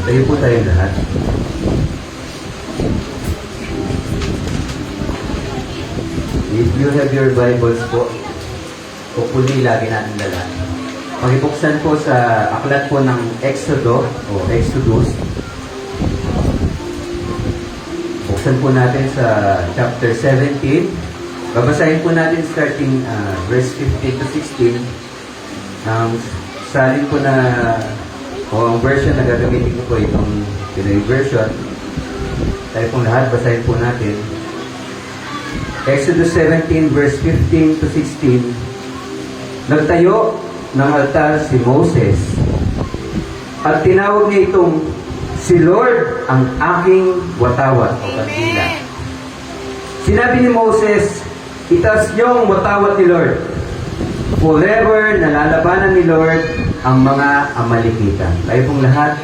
Tayo po tayo lahat. If you have your Bibles po, hopefully lagi natin dala. Magibuksan po sa aklat po ng Exodus. Buksan po natin sa chapter 17. Babasahin po natin starting verse 15 to 16. Salin po na ang version na gagamitin ko po itong Pinoy version. Tayo pong lahat, basahin po natin. Exodus 17 verse 15 to 16. Nagtayo ng altar si Moses at tinawag niya itong si Lord ang aking watawat o kandila. Sinabi ni Moses, itaas niyo ang watawat ni Lord. Forever nalalabanan ni Lord ang mga Amalekitan. Tayo pong lahat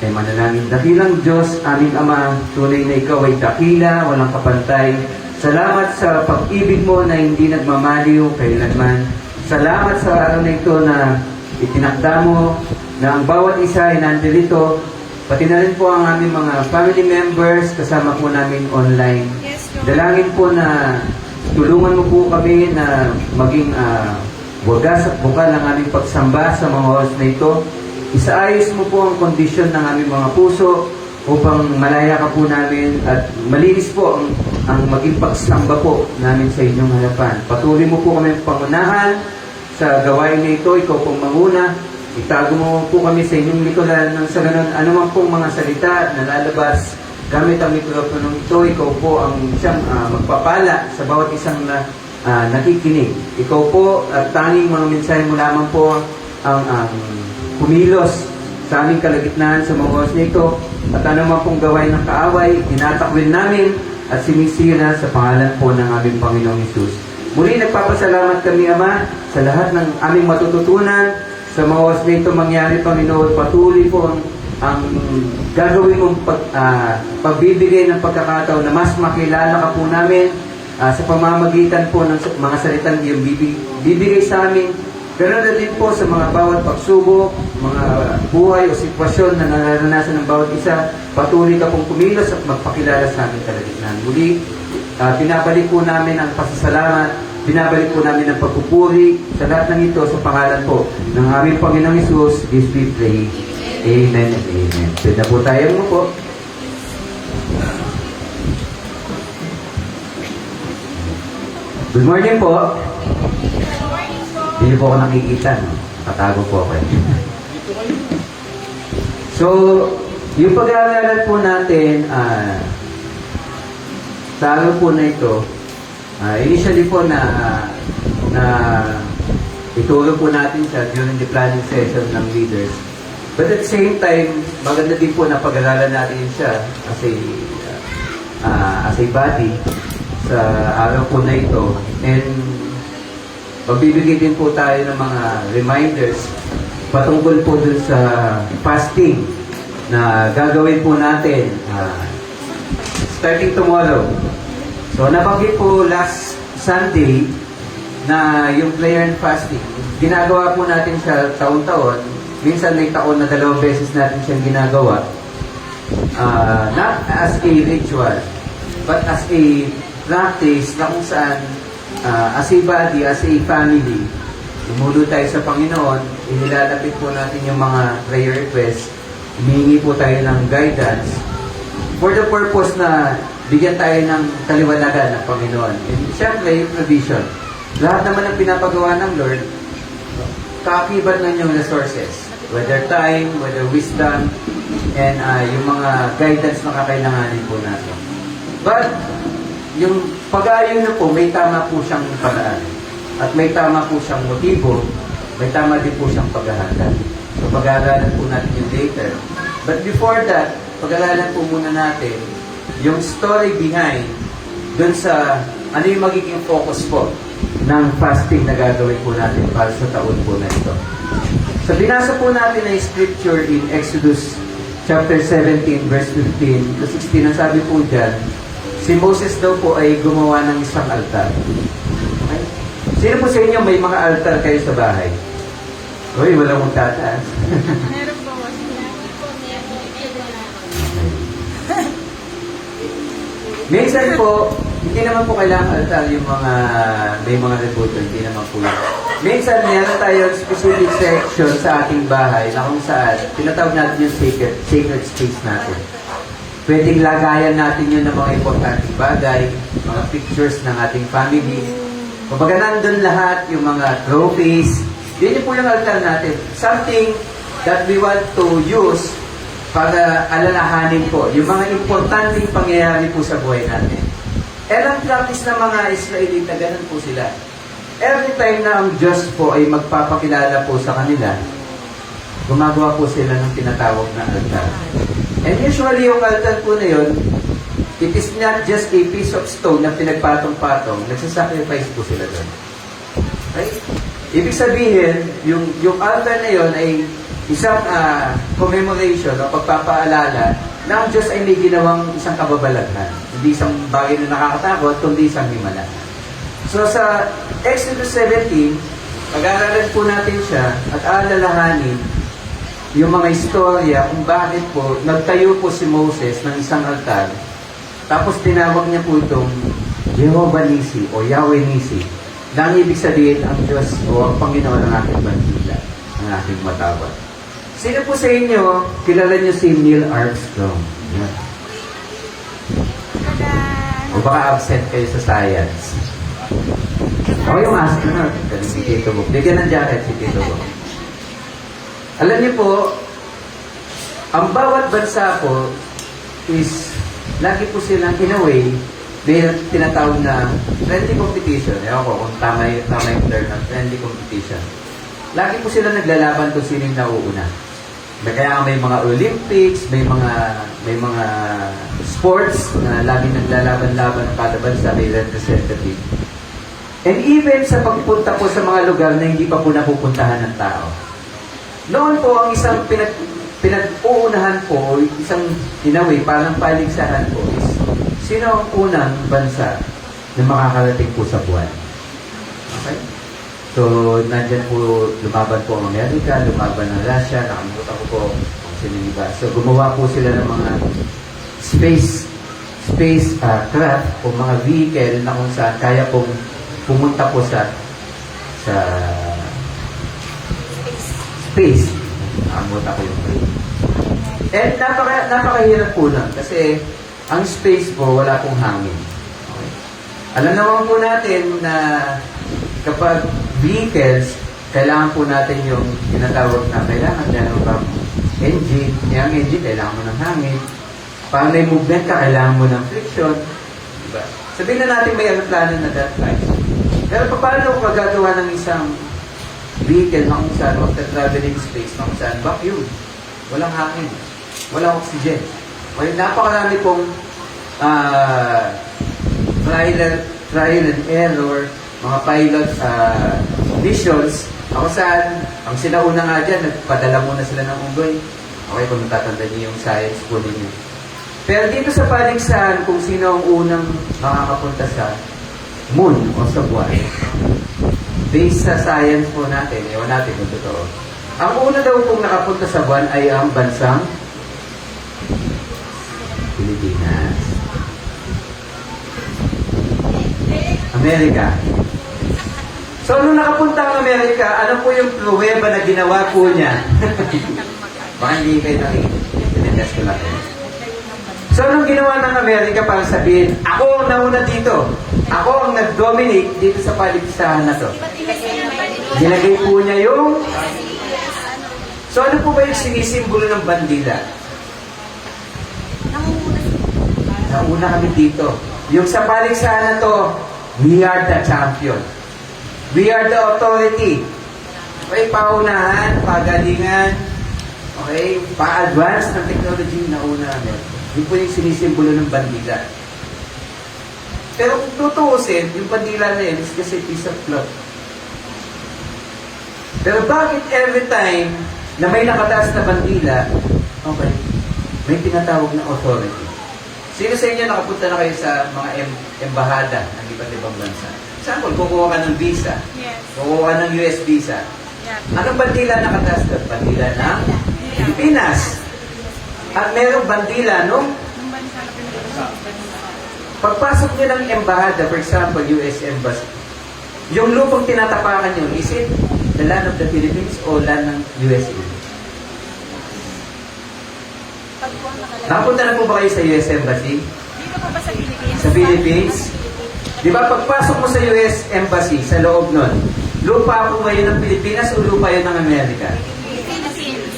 ay manalangin. Dakilang Diyos, aming Ama, tunay na ikaw ay dakila, walang kapantay. Salamat sa pag-ibig mo na hindi nagmamaliw kailanman. Salamat sa araw na ito na itinakda mo na ang bawat isa ay nandito. Pati na rin po ang aming mga family members kasama po namin online. Yes, Lord. Dalangin po na tulungan mo po kami na maging wagas at bukal ang aming pagsamba sa mga oras na ito. Isaayos mo po ang kondisyon ng aming mga puso upang malaya ka po namin at malinis po ang maging pagsamba po namin sa inyong harapan. Patuloy mo po kami pangunahan sa gawain na ito. Ikaw pong manguna. Itago mo po kami sa inyong likuran nang sa ganun anumang pong mga salita na lalabas gamit ang mikroponong ito. Ikaw po ang siyang magpapala sa bawat isang nakikinig. Ikaw po at tanging mga mensahe mo lamang po ang kumilos sa aming kalagitnaan sa mga oras na ito at anumang pong gawain ng kaaway, tinatakwil namin at sinisira sa pangalan po ng aming Panginoong Hesus. Muli nagpapasalamat kami, Ama, sa lahat ng aming matututunan sa mga oras na ito mangyari, Panginoon. Patuloy po ang gagawin mong pagbibigay ng pagkakataon na mas makilala ka po namin sa pamamagitan po ng mga salitang iyong bibigay sa amin. Ganoon na din po sa mga bawat pagsubok, mga buhay o sitwasyon na nararanasan ng bawat isa. Patuloy ka pong kumilos at magpakilala sa aming kalagitnaan. Muli, binabalik po namin ang pasasalamat, binabalik po namin ang pagpupuri sa lahat ng ito sa pangalan po ng aming Panginoong Hesus. This we pray. Amen and amen. Pwede na po tayo mo po. Good morning po. Hindi po ako nakikita, no? Katago po ako. So, yung pag-aaralan po natin sa araw po na ito, initially po na ituro po natin siya during the planning session ng leaders. But at the same time, maganda din po na pag-aaralan natin siya as a body sa araw po na ito. And magbibigay din po tayo ng mga reminders patungkol po dun sa fasting na gagawin po natin starting tomorrow. So, nabanggit po last Sunday na yung prayer and fasting, ginagawa po natin siya taon-taon. Minsan may taon na 2 beses natin siyang ginagawa. Not as a ritual, but as a practice na kung saan as a body, as a family, lumulo tayo sa Panginoon, inilalapit po natin yung mga prayer requests, humingi po tayo ng guidance for the purpose na bigyan tayo ng kaliwanagan ng Panginoon. And siyempre, yung provision. Lahat naman ng pinapagawa ng Lord, kaakibat ng yung resources. Whether time, whether wisdom, and yung mga guidance na kakailanganin po natin. But, yung pag-aayon na po, may tama po siyang paraan. At may tama po siyang motibo, may tama din po siyang paghahanda. So, pag-aaralan po natin yung later. But before that, pag-aaralan po muna natin yung story behind dun sa ano yung magiging focus po ng fasting na gagawin po natin para sa taon po na ito. So, binasa po natin ang scripture in Exodus chapter 17, verse 15 to 16. Ang sabi po dyan, si Moses daw po ay gumawa ng isang altar. Okay? Sino po sa inyo may mga altar kayo sa bahay? Uy, walang magtataas. Meron po. Minsan po, hindi naman po kailangan altar yung mga, may mga rebuto, hindi naman po yun. Minsan, meron tayong specific section sa ating bahay na kung saan, tinatawag natin yung sacred space natin. Pwedeng lagayan natin yun ng mga importanteng bagay, mga pictures ng ating family. Kumbaga nandun lahat yung mga trophies. Yun yung po yung altar natin. Something that we want to use para alalahanin po yung mga importanteng pangyayari po sa buhay natin. Ang practice ng mga Israelita, ganun po sila. Every time na ang Diyos po ay magpapakilala po sa kanila, gumagawa po sila ng tinatawag na altar. And usually yung altar po na yun, it is not just a piece of stone na pinagpatong-patong, nagsasacrifice po sila doon. Right? Ibig sabihin, yung altar na yun ay isang commemoration o pagpapaalala na ang Diyos ay may ginawang isang kababalaghan. Hindi isang bagay na nakakatakot, kundi isang himala. So sa Exodus 17, pag-aaralan po natin siya at alalahanin yung mga istorya kung bakit po nagtayo po si Moses ng isang altar. Tapos tinawag niya po itong Jehovah Nisi o Yahweh Nisi. Na ang ibig sabihin ang Diyos o ang Panginoon ng ating bandila, ang ating matawad. Sino po sa inyo, kilala niyo si Neil Armstrong? Yan. O baka absent kayo sa science. Ako yung astronaut. Si Tito Book. Bigyan ng jacket si Tito Book. Alam niyo po, ang bawat bansa po is, lagi po silang in a way, may tinatawag na friendly competition. Ewan ko kung tama yung term na friendly competition. Lagi po sila naglalaban kung sino yung nauuna. Kaya may mga Olympics, may mga sports na lagi naglalaban-laban kada bansa, may representative. And even sa pagpunta po sa mga lugar na hindi pa po napupuntahan ng tao. Noon po, ang isang pinag-uunahan po, isang inaway, parang paligsahan po is, sino ang unang bansa na makakarating po sa buwan? Okay? So, nandyan po, lumaban po ang Amerika, lumaban ang Russia, nakalimutan ko po kung sino yung iba. So, gumawa po sila ng mga space craft o mga vehicle na kung saan kaya pong pumunta po sa space. Nakalimutan ko yung phrase. And napakahirap po lang kasi ang space po, wala pong hangin. Okay. Alam naman po natin na kapag vehicles, kailangan po natin yung tinatawag na kailangan meron bang engine. Yung engine, kailangan mo ng hangin. Pag may movement ka, kailangan mo ng friction. Diba? Sabihin na natin may aeroplano na that time. Pero paano kung gagawa ng isang vehicle na kung saan magta-traveling space, na kung saan vacuum? Walang hangin. Walang oxygen. Well, napakarami pong trial and error, mga pilot missions, ako saan, ang sinauna nga dyan, nagpadala muna sila ng unggoy. Okay, kung natatanda niyo yung science po ninyo. Pero dito sa paligsahan, kung sino ang unang makakapunta sa moon o sa buwan, based sa science po natin, ewan natin kung totoo, ang una daw pong nakapunta sa buwan ay ang bansang Pilipinas. Amerika. So, nung nakapunta ang Amerika, ano po yung pruweba na ginawa po niya? Baka hindi kayo nakikinig ko natin. So, nung ginawa ng Amerika para sabihin, ako ang nauna dito. Ako ang nag-dominate dito sa paligsahan na to. Ginagay po niya yung... So, ano po ba yung sinisimbolo ng bandila? Nauna kami dito. Yung sa paligsahan na to, we are the champion. We are the authority. Okay, paunahan, pagalingan, okay, pa-advance ng technology na una namin. Yun po yung sinisimbolo ng bandila. Pero kung tutuusin, yung bandila na yun is just a piece of cloth. Pero bakit every time na may nakataas na bandila, okay, may tinatawag na authority? Sino sa inyo nakapunta na kayo sa mga embahada ng iba't ibang bansa? Example, kukuha ka ng visa. Yes. Kukuha ka ng US visa. Yeah. Anong bandila nakataas doon? Bandila ng Pilipinas. At merong bandila, no? Nung bansa na Pilipinas. Pagpasok nyo ng embahada, for example, US Embassy, yung lupang tinatapakan nyo, is it the land of the Philippines o land ng USA? Nakapunta na po ba kayo sa US Embassy? Dito po ba sa Pilipinas? Sa Philippines? Di ba, pagpasok mo sa US Embassy, sa loob nun, lupa po ba yun ng Pilipinas o lupa yun ng Amerika? Philippines.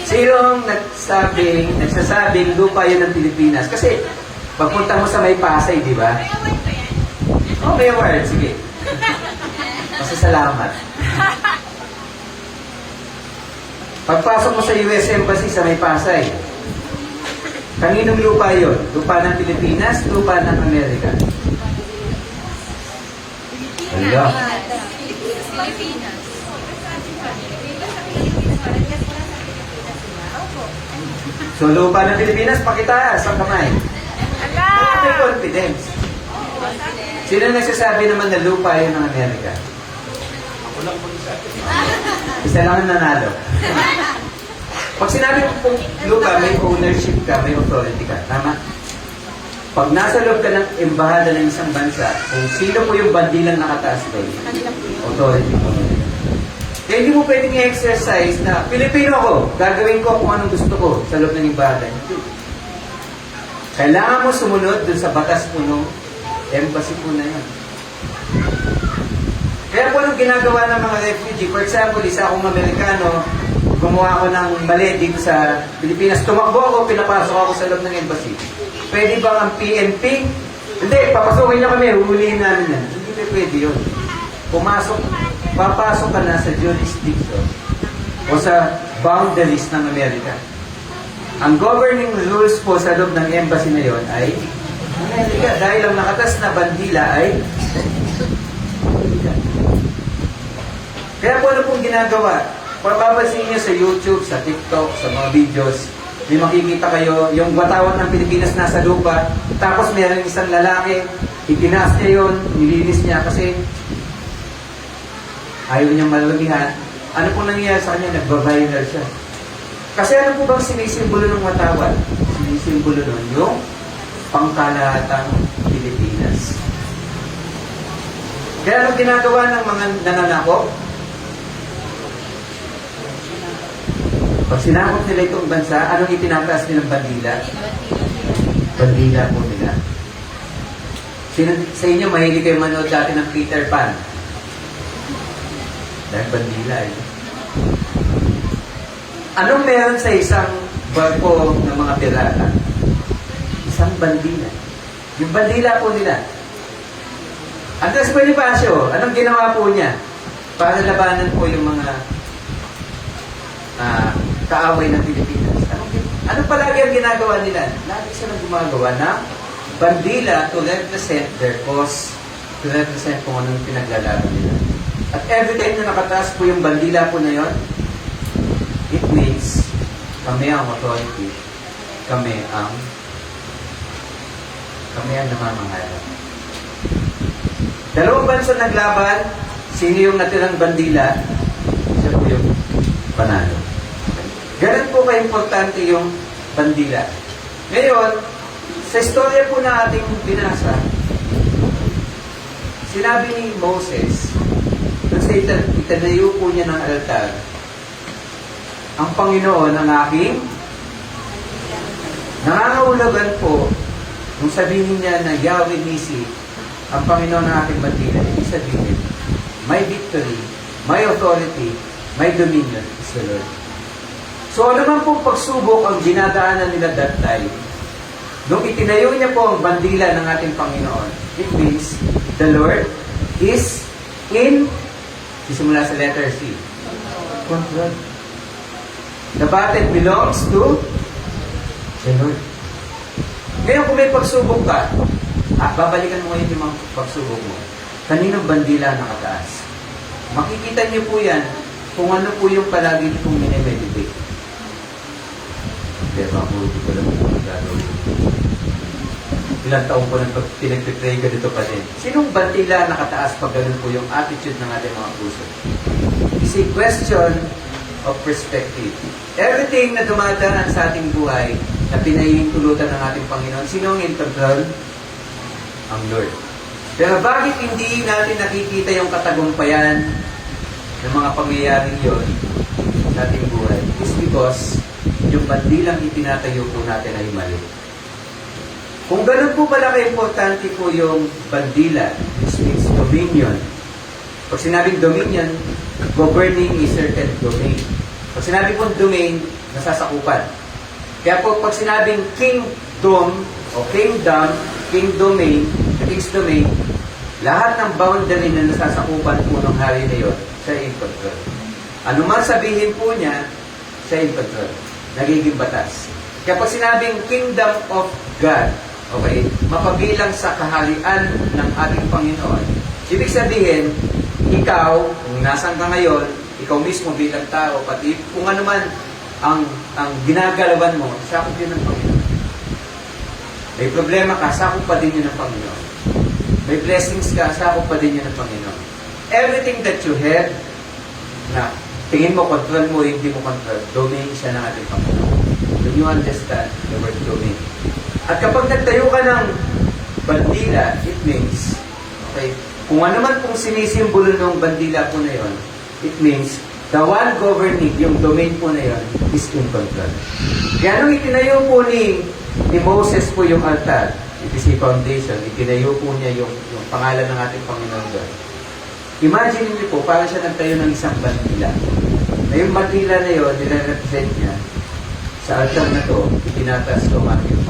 Sinong nagsasabing lupa yun ng Pilipinas? Kasi, pagpunta mo sa May Pasay, di ba? Oh, may award. Sige. Masasalamat. Pagpasok mo sa US Embassy sa May Pasay, kaninong lupa yun? Lupa ng Pilipinas, lupa ng Amerika? Ala. Pilipinas. So, lupa ng Pilipinas, pakitaas ang kamay. Ala! May confidence. Sino nagsasabi naman na lupa yun ng Amerika? Isa lang ang nanalo. Pag sinabi ko pong lupa, may ownership ka, may authority ka. Tama? Pag nasa loob ka ng embahada ng isang bansa, kung sino po yung bandilang nakataas doon, authority mo. Kaya hindi mo pwedeng i-exercise na, Pilipino ako, gagawin ko kung anong gusto ko sa loob ng embahada. Hindi. Kailangan mo sumunod dun sa batas po nung embassy po na yan. Kaya po anong ginagawa ng mga refugee, for example, isa akong Amerikano, gumawa ako ng mali dito sa Pilipinas, tumakbo ako, pinapasok ako sa loob ng embassy. Pwede ba ang PNP? Hindi, papasukin niya kami, huhulihin namin yan. Hindi pwede yun. Papasok ka na sa jurisdiction o sa boundaries ng Amerika. Ang governing rules po sa loob ng embassy na yon ay Amerika. Dahil ang nakatas na bandila ay Amerika. Kaya po ano pong ginagawa? Papapansin niyo sa YouTube, sa TikTok, sa mga videos, may makikita kayo yung watawat ng Pilipinas nasa lupa, tapos mayroong isang lalaki, itinaas niya yun, nilinis niya kasi ayaw niyang malamihan. Ano pong nangyayari sa kanya? Nagbabayunar siya. Kasi ano po bang sinisimbolo ng watawat? Sinisimbolo nun yung pangkalahatang Pilipinas. Kaya anong ginagawa ng mga nananakop? Pag sinakop nila itong bansa, anong itinataas nilang bandila? Bandila po nila. Sa inyo, mahilig kayo manood dati ng Peter Pan. Dahil bandila eh. Anong meron sa isang barko ng mga pirata? Isang bandila. Yung bandila po nila. Andres Bonifacio, anong ginawa po niya? Para labanan po yung mga kaaway ng Pilipinas. Ano palagi ang ginagawa nila? Lagi silang gumagawa ng bandila to represent their cause, to represent kung anong pinaglalaban nila. At every time na nakataas po yung bandila po na yon, it means kami ang authority, kami ang namamahala. Dalawang bansa naglaban, sino yung natirang bandila? Siya po yung panalo. Ganun po ka-importante yung bandila. Ngayon, sa istorya po na ating binasa, sinabi ni Moses, sa itanayo po niya ng altar, ang Panginoon ang aking nangangahulugan po kung sabihin niya na Yahweh Nisi, ang Panginoon ang aking bandila. Ibig sabihin, my victory, my authority, my dominion is the Lord. So ano man pong pagsubok ang dinadaanan nila that time, nung itinayo niya po ang bandila ng ating Panginoon, it means the Lord is in, sisimula sa letter C, control. The battle belongs to the Lord. Ngayon kung may pagsubok ka, babalikan mo ngayon yung mga pagsubok mo. Kaninong bandila nakataas? Makikita niyo po yan kung ano po yung palagi kong minimeditate. Pero ako, hindi ko lang po gagawin. Ilang taong po nang pinagpipray ka dito pa din. Sinong bandila nakataas pag ganun po yung attitude ng ating mga puso? It's a question of perspective. Everything na dumadaan sa ating buhay na pinahihintulutan ng ating Panginoon. Sino ang in control? Ang Lord. Pero bakit hindi natin nakikita yung katagumpayan ng mga pangyayaring yon sa ating buhay? It's because yung bandilang itinatayo po natin ay mali. Kung ganun po pala ka-importante po yung bandila, which means dominion. Pag sinabing dominion, governing a certain domain. Pag sinabi pong domain, nasasakupan. Kaya po pag sinabing kingdom o kingdom, king domain, king's domain, lahat ng boundary na nasasakupan po ng hari na yun, siya in control. Ano man sabihin po niya, siya in control. Nagiging batas. Kaya pag sinabing kingdom of God, okay, mapabilang sa kaharian ng ating Panginoon, ibig sabihin, ikaw, kung nasan ka ngayon, ikaw mismo bilang tao, pati kung ano man ang ginagalawan mo, sakop yun ng Panginoon. May problema ka, sakop pa din yun ng Panginoon. May blessings ka, sakop pa din yun ng Panginoon. Everything that you have, na tingin mo, control mo, hindi mo control, domain siya ng ating Panginoon. When you understand the word domain. At kapag nagtayo ka ng bandila, it means, okay, kung ano man pong sinisimbolo ng bandila po na yon, it means, the one governing, yung domain po na yon, is in control. Kaya nung itinayo po ni Moses po yung altar, it is a foundation, itinayo po niya yung pangalan ng ating Panginoon doon. Imagine niyo po, parang siya nagtayo ng isang bandila. Na yung bandila na yon, nire-represent niya, sa altar na to, itinatas ko ang aking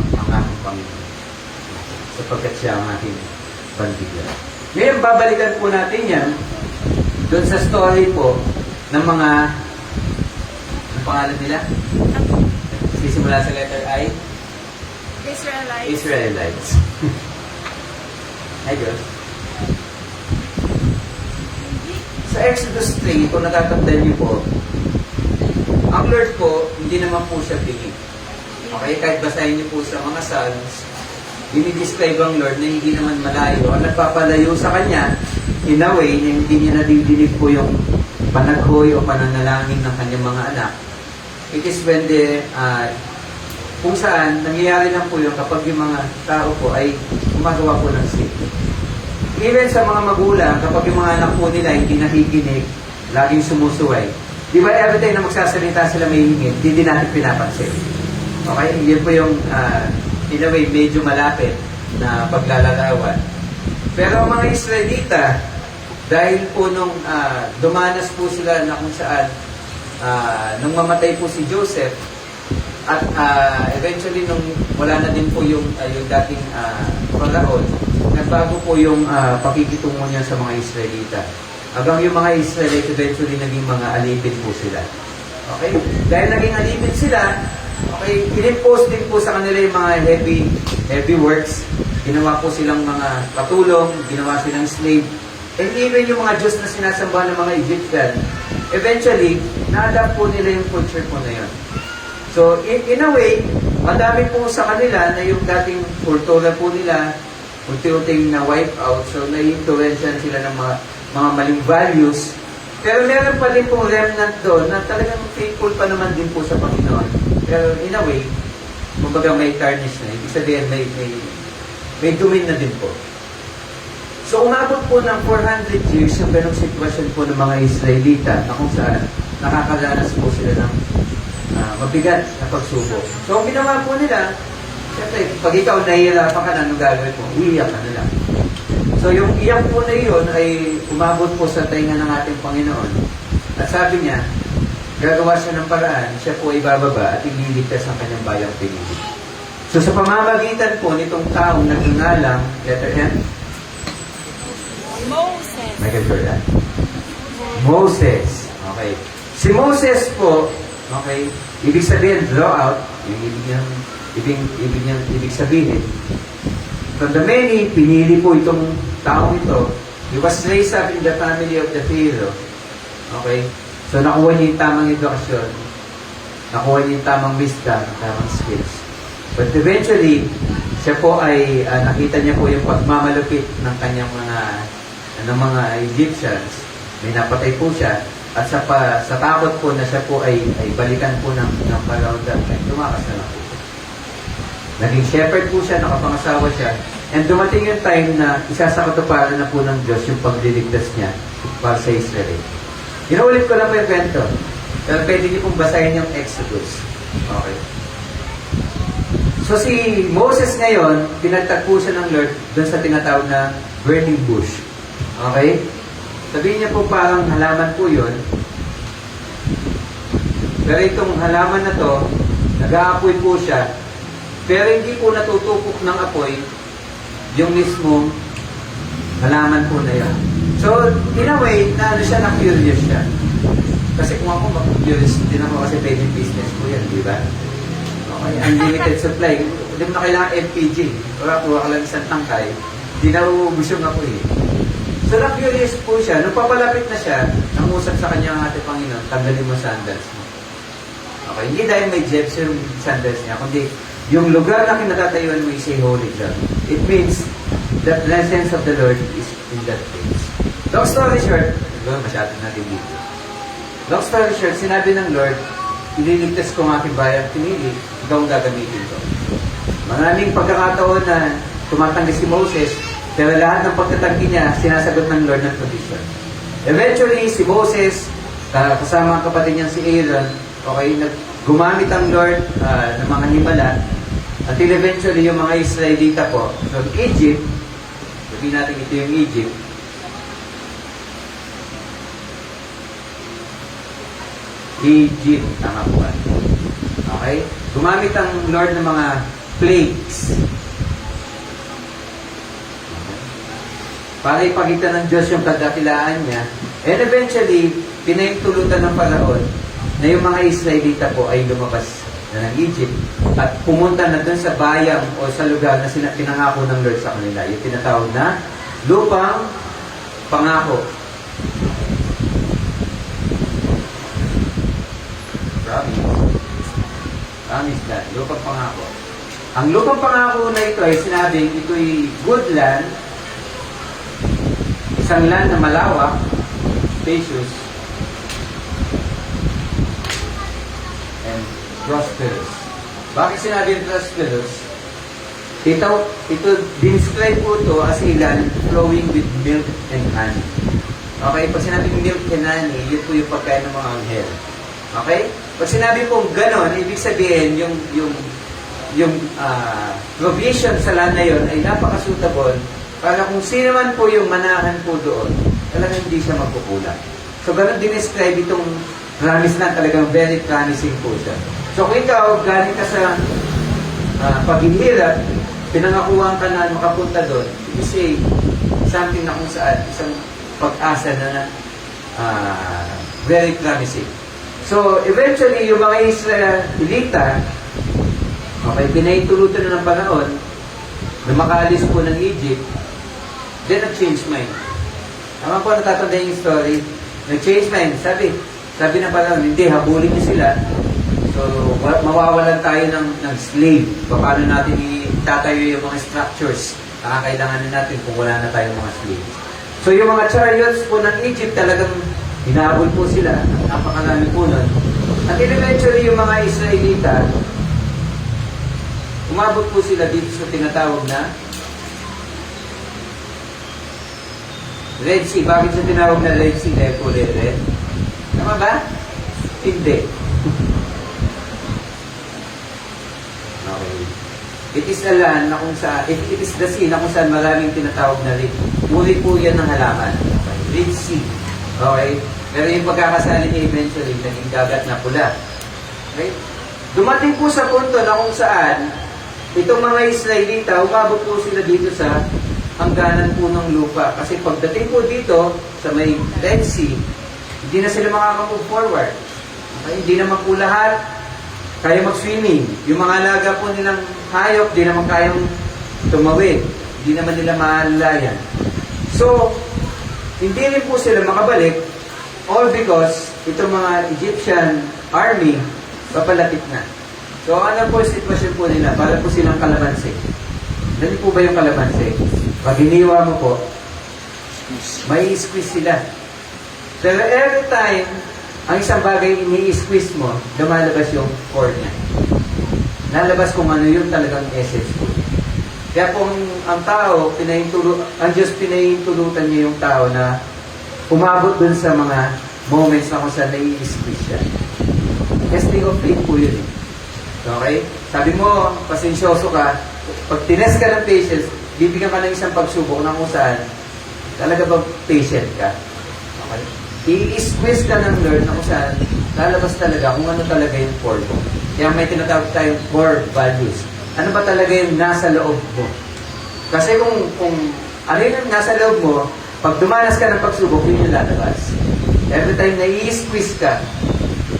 Panginoon. Sapagkat siya ang aking bandila. Ngayon, babalikan po natin yan doon sa story po ng mga ang pangalan nila? Sisimula sa letter I? Israelites. Israelites. Ay, Diyos. Sa Exodus 3, kung natatandaan niyo po, ang Lord po, hindi naman po siya bigay. Okay, kahit basahin niyo po sa mga Psalms, dinidescribe ang Lord na hindi naman malayo. Ang nagpapalayo sa Kanya, in a way, na hindi niya nadidinig po yung panaghoy o pananalangin ng kanyang mga anak. It is when kung saan, nangyayari lang po yung kapag yung mga tao po ay gumagawa po ng sin. Even sa mga magulang, kapag yung mga anak po nila hindi nakikinig, laging sumusuway. Di ba every time na magsasalita sila may hingin, hindi din natin pinapansin. Okay? Yun po yung, in a way, medyo malapit na paglalarawan. Pero ang mga Israelita, dahil po nung dumanas po sila na kung saan, nung mamatay po si Joseph, at eventually nung wala na din po yung dating Pharaoh, nagbago po yung pakikitungo niya sa mga Israelita. Hanggang yung mga Israelite eventually naging mga alipin po sila. Okay? Dahil naging alipin sila, okay, pinipost din po sa kanila yung mga heavy works. Ginawa po silang mga katulong, ginawa silang slave. And even yung mga Diyos na sinasamba ng mga Egyptian, eventually, na-adapt po nila yung culture po na yun. So, in a way, madami po sa kanila na yung dating kultura po nila, unti-unting na wipe out. So, na-influensyan sila ng mga maling values. Pero meron pa din pong remnant doon na talagang faithful pa naman din po sa Panginoon. Pero in a way, kumbaga may tarnish na. Ibig sabihin, may dumin na din po. So, umabot po ng 400 years yung ganong sitwasyon po ng mga Israelita na kung saan nakakaranas po sila ng mabigat na pagsubok. So, ang ginawa po nila, siyempre, pag ikaw nahihirapan ka na, anong gagawin mo? Iiyak ka na lang. So, yung iyak po na iyon ay umabot po sa tainga ng ating Panginoon. At sabi niya, gagawa siya ng paraan, siya po ay bababa at ililigtas ang kanyang bayang pinili. So, sa pamamagitan po nitong taong nagngangalang, letter M? Moses. Michael Jordan. Moses. Okay. Si Moses po, okay, ibig sabihin, draw out, yung ibig sabihin, from the many, pinili po itong taong ito. He was raised up in the family of the Pharaoh. Okay? So, nakuha niya yung tamang edukasyon. Nakuha niya yung tamang wisdom, tamang skills. But eventually, siya po ay, nakita niya po yung pagmamalupit ng kanyang mga Egyptians. May napatay po siya. At sa takot po na siya po ay balikan po ng Pharaoh dahil tumakas na lang po. Naging shepherd po siya, nakapangasawa siya. And dumating yung time na isasakatuparan na po ng Diyos yung pagliligtas niya para sa Israel. Inuulit ko lang po yung kwento. Pero pwede niyo pong basahin yung Exodus. Okay. So si Moses ngayon, pinagtagpo siya ng Lord doon sa tinatawag na burning bush. Okay? Sabihin niya po parang halaman po yun. Pero itong halaman na to, nag-aapoy po siya. Pero hindi po natutupok ng apoy yung mismong halaman po na yun. So, in a way, na-curious siya. Kasi kung ako curious din ako kasi pwede business po yan, di ba? Okay, unlimited supply. Hindi mo na kailangan LPG. Wala, kuha ka lang isang tangkay. Hindi na uubos yung apoy. So, na-curious po siya. Nung papalapit na siya, nangusap sa kanya ang ating Panginoon, tanggalin mo sandals mo. Okay, hindi dahil may jebs yung sandals niya, kundi yung lugar na kinatatayuan mo is a holy ground. It means the presence of the Lord is in that place. Long story short, masyado natin dito. Long story short, sinabi ng Lord, ililigtas ko ang aking bayan, pinili, ikaw ang gagamitin ko. Maraming pagkakataon na tumatanggi si Moses, pero lahat ng pagkatanggi niya, sinasagot ng Lord ng condition. Eventually, si Moses, kasama ang kapatid niyang si Aaron, okay, gumamit ang Lord ng mga himala, until eventually yung mga Israelita po, from Egypt, sabihin natin ito yung Egypt, tama po ba? Okay? Gumamit ang Lord ng mga plagues. Okay. Para ipakita ng Diyos yung kadakilaan niya. And eventually, pinahintulutan ng Paraon na yung mga Israelita po ay lumabas na ng Egypt at pumunta na dun sa bayang o sa lugar na pinangako ng Lord sa kanila. Yung tinatawag na lupang pangako. Promise land, lupang pangako. Ang lupang pangako na ito ay sinabing ito'y good land, isang land na malawak, spacious, and prosperous. Bakit sinabi yung prosperous? Ito describe po ito as a land flowing with milk and honey. Okay, pag sinabing milk and honey, yun po yung pagkain ng mga anghel. Okay? Pag sinabi pong ganon, ibig sabihin yung provision sa land na yun ay napaka-suitable para kung sino man po yung manahan po doon, talagang hindi siya magkukulang. So, ganon din-describe itong promise na talagang very promising po siya. So, kung ikaw, galing ka sa paghihirap, pinangakuhan ka na makapunta doon, you say something na kung saan, isang pag-asa na very promising. So, eventually, yung mga Israelita, okay, pinahintulutan na ng panahon na makaalis po ng Egypt, then nag-change mind. Tama po, natatanda yung story. Nag-change mind. Sabi na panahon, hindi, habulin niyo sila. So, mawawalan tayo ng slave. Paano natin itatayo yung mga structures na kailangan natin kung wala na tayong mga slave. So, yung mga chariots po ng Egypt talagang hinahabol po sila. Napakarami po nun. At eventually, yung mga Israelita, umabot po sila dito sa tinatawag na Red Sea. Bakit sa tinawag na Red Sea? Dahil po red. Tama ba? Hindi. Okay. It is a land na kung saan, it is the sea na kung saan maraming tinatawag na red. Uri po yan ng halaman. Okay. Red Sea. Okay? Pero yung pagkakasali niya eventually, naging dagat na pula. Okay? Dumating po sa punto na kung saan itong mga Israelita, umabot po sila dito sa hangganan po ng lupa. Kasi pagdating po dito sa may Red Sea, hindi na sila makaka-move forward. Okay? Hindi naman po lahat kaya mag-swimming. Yung mga alaga po nilang hayop, hindi naman kayang tumawid. Hindi naman nila maalalayan. So, hindi rin po sila makabalik, all because itong mga Egyptian army papalapit na. So, ano po sitwasyon po nila? Para po silang kalamansi. Dali po ba yung kalamansi? Pag hiniwa mo po, may squeeze sila. Pero every time ang isang bagay, ini-squeeze mo, lumalabas yung core niya. Lalabas kung ano yung talagang essence mo. Kaya kung ang tao, ang Diyos pinahintulutan niya yung tao na umabot dun sa mga moments na kung saan nai-squeeze siya. Testing of faith po yun. Okay? Sabi mo, pasensyoso ka, pag tinest ka ng patience, bibigyan ka ng isang pagsubok na kung saan talaga ba patient ka. Okay? I-squeeze ka ng Lord na kung saan lalabas talaga kung ano talaga yung core mo. Kaya may tinatawag tayong core values. Ano ba talaga yung nasa loob mo? Kasi kung ano yung nasa loob mo, pag dumanas ka ng pagsubok, yun yung lalabas. Every time na i-squeeze ka,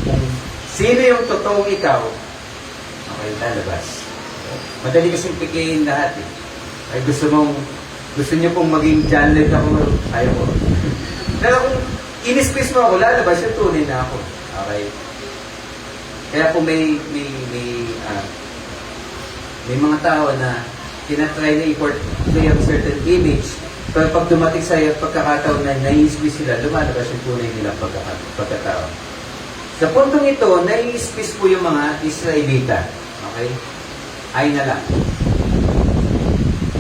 kung sino yung totoong ikaw, okay, lalabas. Madali kasing pikihin lahat eh. Ay gusto niyo pong maging John Lennon ako, ayaw ko. Pero kung in-squeeze mo ako, lalabas yung tunay na ako. Okay? Kaya kung may mga tao na tinatry na i-portray ang certain image, pero pag dumating sa pagkakataon na nai-squeeze sila, lumalabas yung tunay nilang pagkatao. Sa puntong ito, nai-squeeze po yung mga Israelita. Okay? Ay na lang.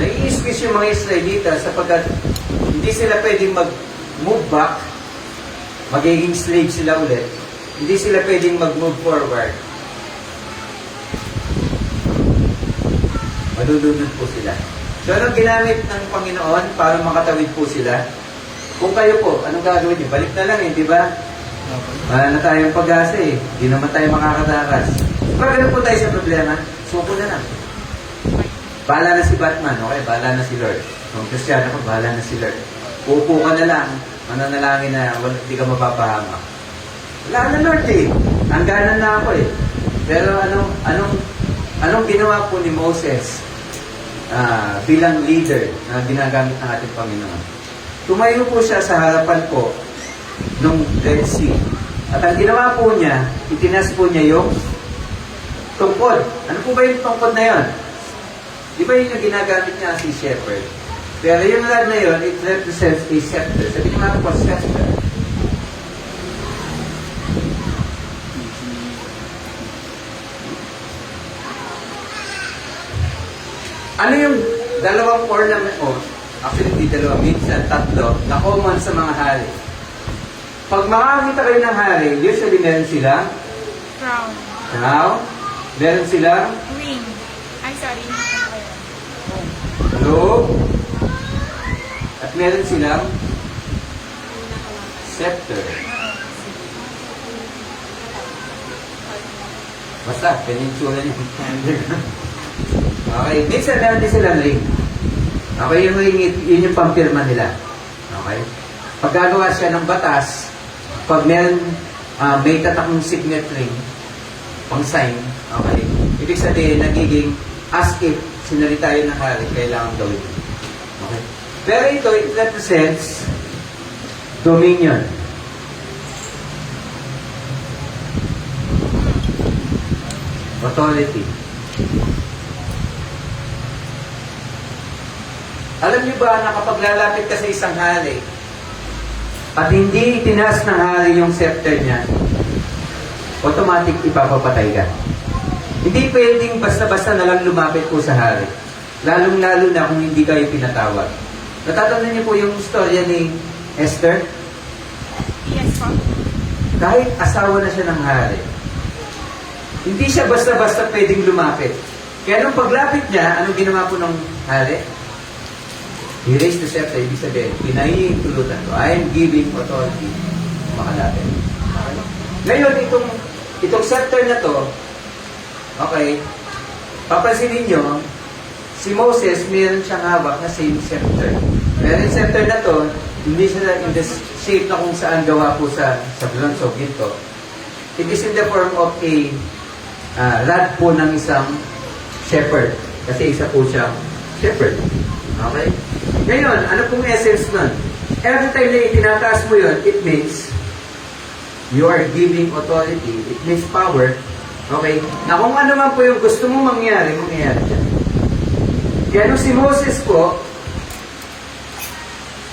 Nai-squeeze yung mga Israelita sapagkat hindi sila pwedeng mag-move back, magiging slave sila ulit. Hindi sila pwedeng mag-move forward. Malulunod po sila. So, anong ginamit ng Panginoon para makatawid po sila? Kung kayo po, anong gagawin niyo? Balik na lang eh, di ba? Wala na tayong pag-asa eh. Hindi naman tayo makakatakas. Pag ano po tayo sa problema, suko na lang. Bahala na si Batman, okay? Bahala na si Lord. Kung Kristiyano ko, bahala na si Lord. Uupo ka na lang, mananalangin na hindi ka mapapahama. Wala na Lord eh. Hangganan na ako eh. Pero anong ginawa po ni Moses bilang leader na ginagamit ng ating Panginoon? Tumayo po siya sa harapan po ng Red Sea. At ang ginawa po niya, itinas po niya yung tungkod. Ano po ba yung tungkod na yun? Di ba yun yung ginagamit niya si shepherd? Pero yung rod na yun, it represents a scepter. Sabi niya po, scepter. Ano yung dalawang ornament, actually hindi dalawa, minsan tatlo, na common sa mga hari? Pag makakita kayo ng hari, usually meron silang Crown. crown, meron silang Ring. Ay, sorry. robe, at meron silang scepter. Basta, ganyan yung tsura niya. Okay, minsan meron din silang ring. Okay, yung ring, yun yung pampirma nila. Okay? Pag gagawa siya ng batas, pag meron, may tatakong signet ring, pang sign, okay, ibig sabihin, nagiging as if sinalita yun ng hari, kailangan gawin. Okay? Pero ito, it represents dominion. Authority. Alam niyo ba na kapag lalapit ka sa isang hari at hindi itinaas ng hari yung scepter niya, automatic ipapapatay ka. Hindi pwedeng basta-basta na lang lumapit po sa hari. Lalong-lalo na kung hindi kayo pinatawag. Natatandaan niyo po yung storya ni Esther? Yes, po. Kahit asawa na siya ng hari, hindi siya basta-basta pwedeng lumapit. Kaya nung paglapit niya, anong ginawa po ng hari? He raised the scepter, ibig sabihin, pinahihintulutan ko, I am giving authority, makalapit. Ngayon, itong scepter na to, okay, papansinin nyo, si Moses, meron siyang hawak na same scepter. Pero yung scepter na to, hindi siya in the shape na kung saan gawa po sa bronze o ginto. It is in the form of a rod po ng isang shepherd. Kasi isa po siyang shepherd. Okay? Ngayon, ano pong essence nun? Every time na itinataas mo yun, it means you are giving authority. It means power. Okay? Na kung ano man po yung gusto mong mangyari dyan. Kaya nung si Moses po,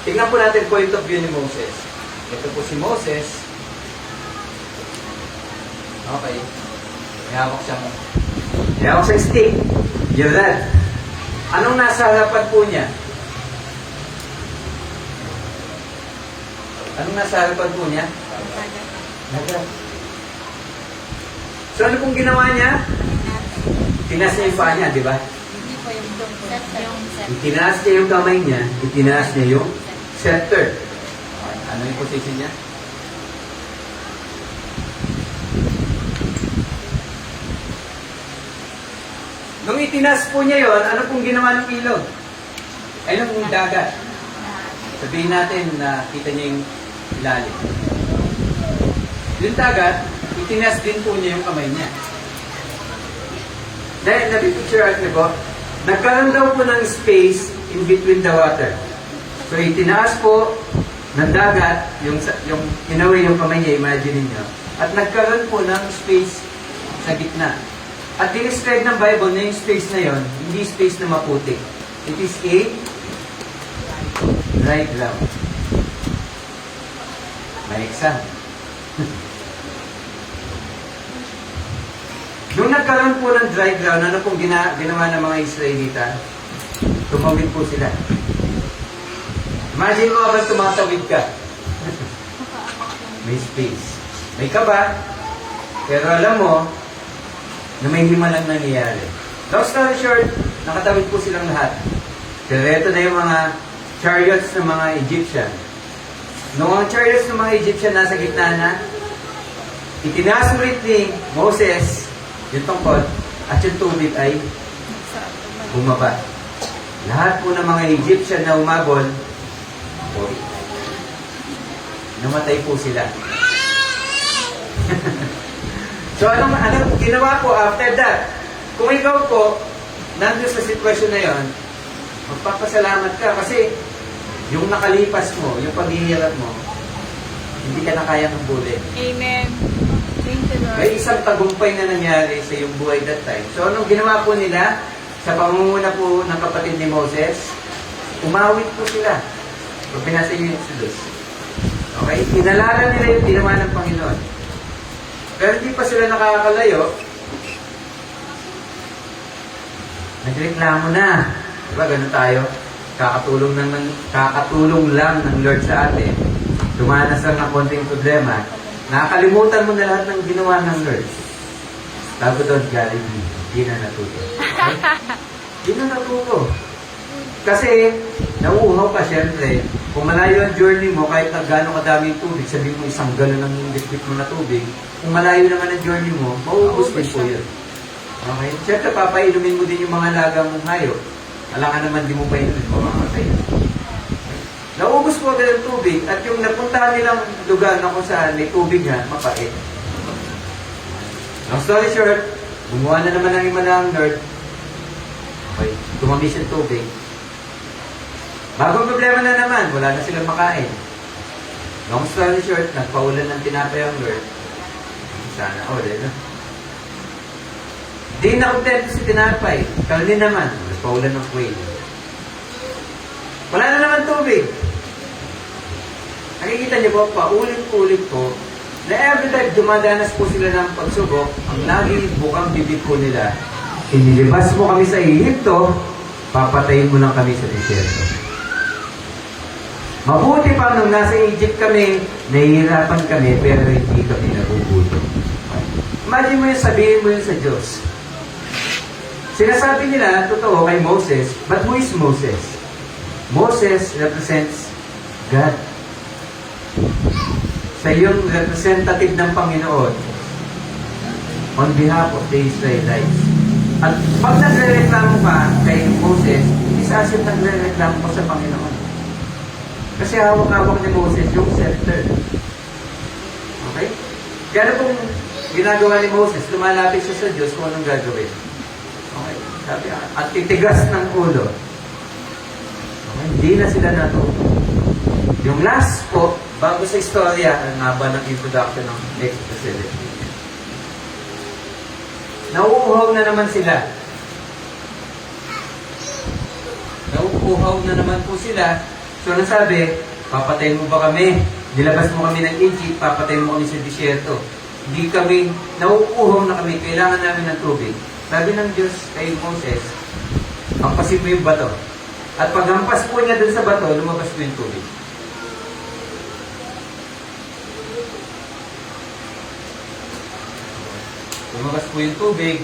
tingnan po natin point of view ni Moses. Ito po si Moses. Okay. May hawak siyang... Hawak sa stick. Your dad. Anong nasa harapan po niya? Anong nasa harapan po niya? Dagat. So ano pong ginawa niya? Tinaas niya yung paa niya, di ba? Hindi po yung set. Itinaas niya yung kamay niya, itinaas niya yung scepter. Ano yung position niya? Nung itinaas po niya yon, ano pong ginawa ng ilog? Ay, yung dagat. Sabihin natin na kita niya yung ilalim. Yung dagat, itinaas din po niya yung kamay niya. Dahil nabipicture out niyo po, nagkaroon daw po ng space in between the water. So itinaas po ng dagat, yung in a way, yung kamay niya, imagine niyo. At nagkaroon po ng space sa gitna. At dinescribe ng Bible na yung space na yon, hindi space na maputik. It is a dry ground. May exam. Nung nagkaroon po ng dry ground, ano pong ginawa ng mga Israelita? Tumawid po sila. Imagine mo habang tumatawid ka. May space. May kaba, pero alam mo, na may himalang nangyayari. Long story short, nakatawid po silang lahat. Pero ito na yung mga chariots ng mga Egyptian. Nung ang chariots ng mga Egyptian nasa gitna na, itinaas ulit ni Moses yung tungkol at yung tubig ay bumaba. Lahat po ng mga Egyptian na umabol, namatay po sila. So, anong ginawa po after that? Kung ikaw po, nandun sa sitwasyon na yon, magpapasalamat ka kasi yung nakalipas mo, yung paghihirap mo, hindi ka na kayang habulin. Amen. Thank you, Lord. May isang tagumpay na nangyari sa iyong buhay that time. So, anong ginawa po nila? Sa pangunguna po ng kapatid ni Moses, umawit po sila. Kung pinasa niyo yung Exodus. Okay? Inalaran nila yung ginawa ng Panginoon. Pero hindi pa sila nakakalayo. Nagreklamo na. Diba, ganun tayo? Kakatulong lang ng Lord sa atin. Dumanas lang ng konting problema. Nakakalimutan mo na lahat ng ginawa ng Lord. Tago doon, Jollibee. Hindi na natuto. Okay? Hindi na natuto. Kasi, nauuhaw ka, syempre. Kung malayo ang journey mo, kahit na gano'ng kadaming tubig, sabihin mo isang gano'n ng liquid mo na tubig, kung malayo naman ang journey mo, mauubos din po yun. Okay? Siyempre, papainumin mo din yung mga lagang mong hayop. Alangan naman di mo pa inumin, mamamatay. Naubos po agad ang tubig, at yung napuntahan nilang lugar na kung saan may tubig nga, mapait. Long story short, gumawa na naman ng imalang Lord. Okay, tumamis yung tubig. Bagong problema na naman, wala na silang makain. Long story short, nagpaulan ng tinapay ang Lord. Sana all, no? Di na kontento si tinapay. Kalni naman, nagpaulan ng quail. Wala na naman tubig. Nakikita niyo po, paulit-ulit po, na every time dumadanas po sila ng pagsubok, ang lagi bukang bibig po nila, inilibas mo kami sa Egypto, papatayin mo lang kami sa desierto. Mabuti pa nung nasa Egypt kami, nahihirapan kami, pero hindi kami nagugutom. Imagine mo yun, sabihin mo yun sa Diyos. Sinasabi nila, totoo, kay Moses, but who is Moses? Moses represents God. Sa yung representative ng Panginoon on behalf of the Israelites. At pag nagre-reklamo ka kay Moses, isa siya nagre-reklamo ko sa Panginoon. Kasi hawak-hawak ni Moses yung scepter. Okay? Kaya pong ginagawa ni Moses, lumalapit siya sa Diyos kung anong gagawin. Okay? Sabi, at titigas ng ulo. Okay? Hindi na sila natuto. Yung last po, bago sa istorya, ang haba ng introduction ng next facility. Nauuhaw na naman sila. Nauuhaw na naman po sila. So, nasabi, papatayin mo ba kami? Nilabas mo kami ng Egypt, papatayin mo kami sa disyerto. hindi kami, nauuhaw na kami, kailangan namin ng tubig. Sabi ng Diyos kay Moses, hampasin mo yung bato. At pag hampas po niya dun sa bato, lumabas po yung tubig. Lumabas po yung tubig.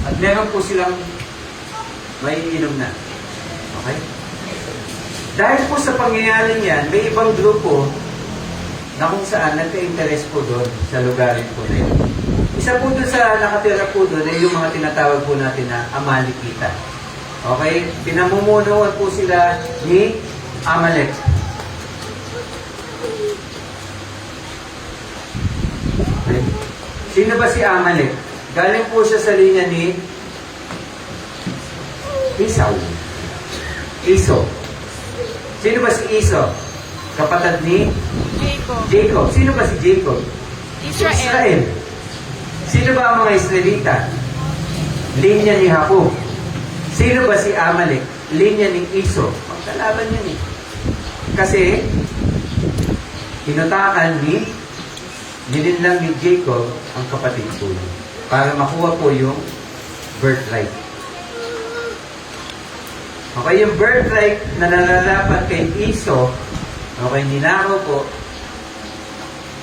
At meron po silang may inom na. Okay? Dahil po sa pangyayari niyan, may ibang grupo na kung saan nagka-interest po doon sa lugarin po na yun. Isa po doon sa nakatira po doon ay yung mga tinatawag po natin na Amalekita. Okay? Pinamumunuan po sila ni Amalek. Okay? Sino ba si Amalek? Galing po siya sa linya ni Esau. Iso. Sino ba si Iso? Kapatid ni Jacob. Jacob. Sino ba si Jacob? Israel. Sino ba ang mga Israelita? Linya ni Jacob. Sino ba si Amalek? Linya ni Iso. Magkalaban yan eh. Kasi, tinutakan nilinlang ni Jacob ang kapatid po niya para makuha po yung birthright. Okay, yung birthright na nalalapat kay Iso, okay, ninakaw po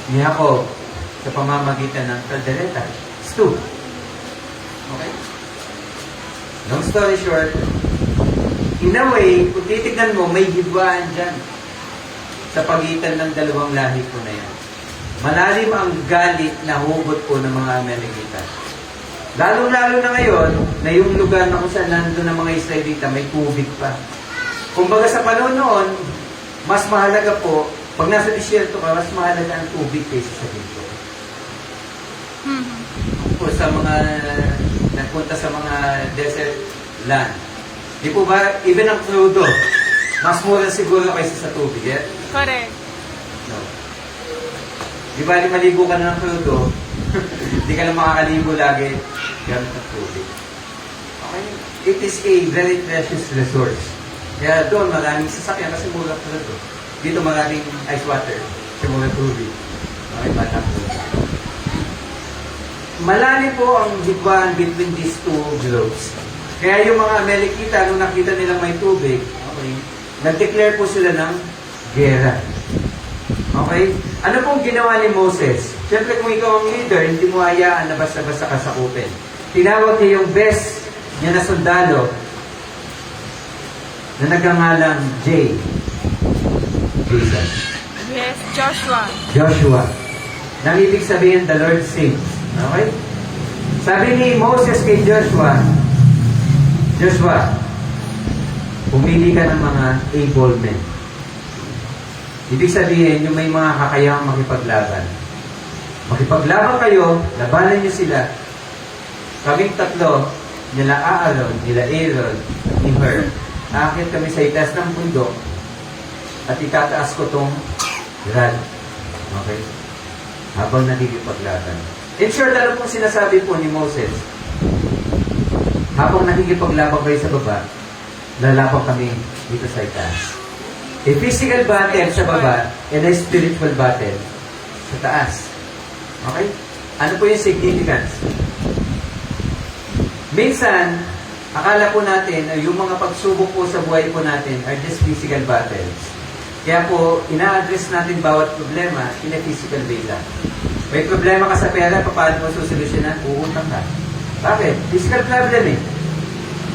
ni Jacob sa pamamagitan ng kaldereta. Stew. Okay? Long story short, in a way, kung titignan mo, may hidwaan dyan sa pagitan ng dalawang lahi po na yan. Malalim ang galit na hugot po ng mga Amalekita. Lalo-lalo na ngayon, na yung lugar na kung saan nandun ng mga Israelita, may tubig pa. Kumbaga sa panahon noon, mas mahalaga po, pag nasa disyerto ka, mas mahalaga ang tubig kaysa sa dito. Po sa mga nagpunta sa mga desert land. Di po ba, even ang crudo, mas mura siguro kaysa sa tubig, eh? Correct. No. Di ba, maligo ka na ng crudo, hindi ka lang makakaligo lagi gamit ng tubig. Okay? It is a very precious resource. Kaya doon, maraming sasakyan kasi mura crudo. Dito maraming ice water kasi mura tubig. Okay, bata po. Malalim po ang higwaan between these two groups. Kaya yung mga Amalekita, nung nakita nilang may tubig, okay, nag-declare po sila ng gera. Okay? Ano pong ginawa ni Moses? Siyempre, kung ikaw ang leader, hindi mo hayaan na basta-basta kasakupin. Tinawag niya yung best niya na sundalo na nagangalang Jason. Yes, Joshua. Joshua. Nang ibig sabihin, the Lord sings. Okay? Sabi ni Moses kay Joshua, pumili ka ng mga able men. Ibig sabihin, yung may mga kakayahang makipaglaban. Makipaglaban kayo, labanan niyo sila. Kaming tatlo, nila Aaron, nila Aaron, ni Hur. Aakit kami sa itaas ng bundok at itataas ko tong rod. Okay? Habang nakikipaglaban. In short, ano pong sinasabi po ni Moses? Habang nakikipaglaban kayo sa baba, lalaban kami dito sa itaas. A physical battle sa baba and a spiritual battle sa taas. Okay? Ano po yung significance? Minsan, akala po natin na yung mga pagsubok po sa buhay po natin are just physical battles. Kaya po, ina-address natin bawat problema in a physical way lang. May problema ka sa pera, paano mo susolusyonan? Uutang ka. Bakit? Physical problem eh.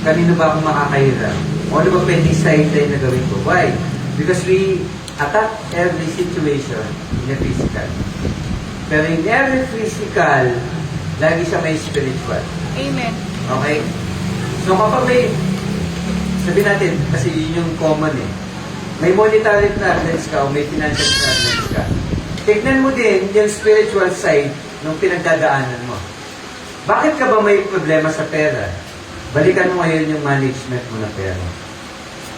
Kanino ba akong makakahiram? O ano ba pwede sideline na gawin ko? Why? Because we attack every situation in a physical. Pero in every physical, lagi siya may spiritual. Amen. Okay? So kapag may, sabi natin, kasi yun yung common eh, may monetary problems ka o may financial problems ka, tignan mo din yung spiritual side ng pinagdadaanan mo. Bakit ka ba may problema sa pera? Balikan mo ngayon yung management mo ng pera.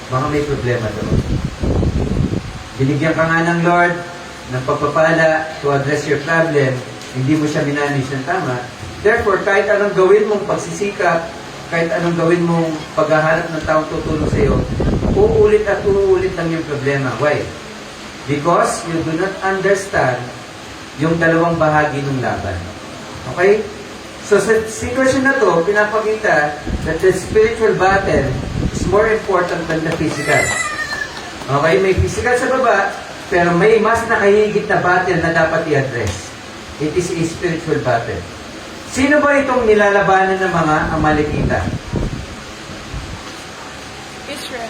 Baka may problema doon. Binigyan ka nga ng Lord ng pagpapala to address your problem, hindi mo siya minanage ng tama. Therefore, kahit anong gawin mong pagsisikap, kahit anong gawin mong paghahanap ng taong tutulong sa iyo, uulit at uulit lang yung problema. Why? Because you do not understand yung dalawang bahagi ng laban. Okay? So sa sitwasyon na to, pinapakita that the spiritual battle is more important than the physical. Okay? May physical sa baba, pero may mas nakahigit na battle na dapat i-address. It is a spiritual battle. Sino ba itong nilalabanan ng mga Amalekita? Israel.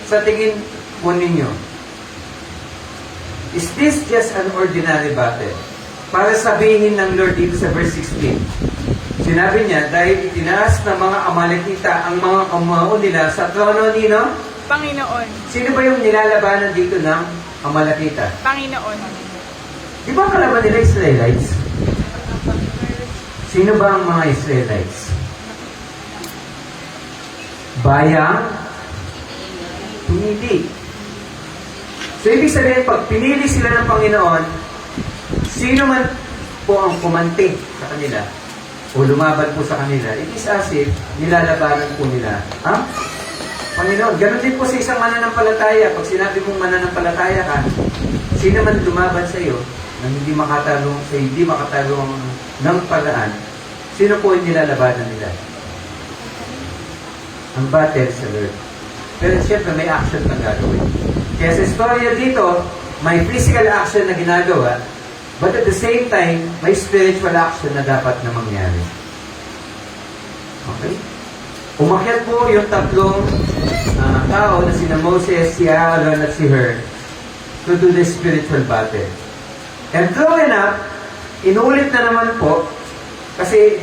Sa tingin po ninyo, is this just an ordinary battle? Para sabihin ng Lord dito sa verse 16, sinabi niya, dahil itinaas ng mga Amalekita ang mga kamao nila sa trono nino. Panginoon. Sino ba yung nilalabanan dito ng Amalekita? Panginoon. Di ba kalaban nila Israelites? Sino ba ang mga Israelites? Bayang pinili. So, ibig sabihin, pag pinili sila ng Panginoon, sino man po ang kumante sa kanila o lumaban po sa kanila, it is as if nilalabanan po nila ang Panginoon. Ganon din po sa isang mananampalataya. Pag sinabi mong mananampalataya ka, sino man lumaban sa iyo na hindi makatalo ng paraan, sino po yung nilalabanan nila? Ang battle sa Lord. Pero siyempre may action na gagawin. Kaya sa storya dito, may physical action na ginagawa, but at the same time, may spiritual action na dapat na mangyari. Okay? Umakyat po yung tatlong tao na sina Moses, si Aaron at si Hur to do the spiritual battle. And true enough, inulit na naman po kasi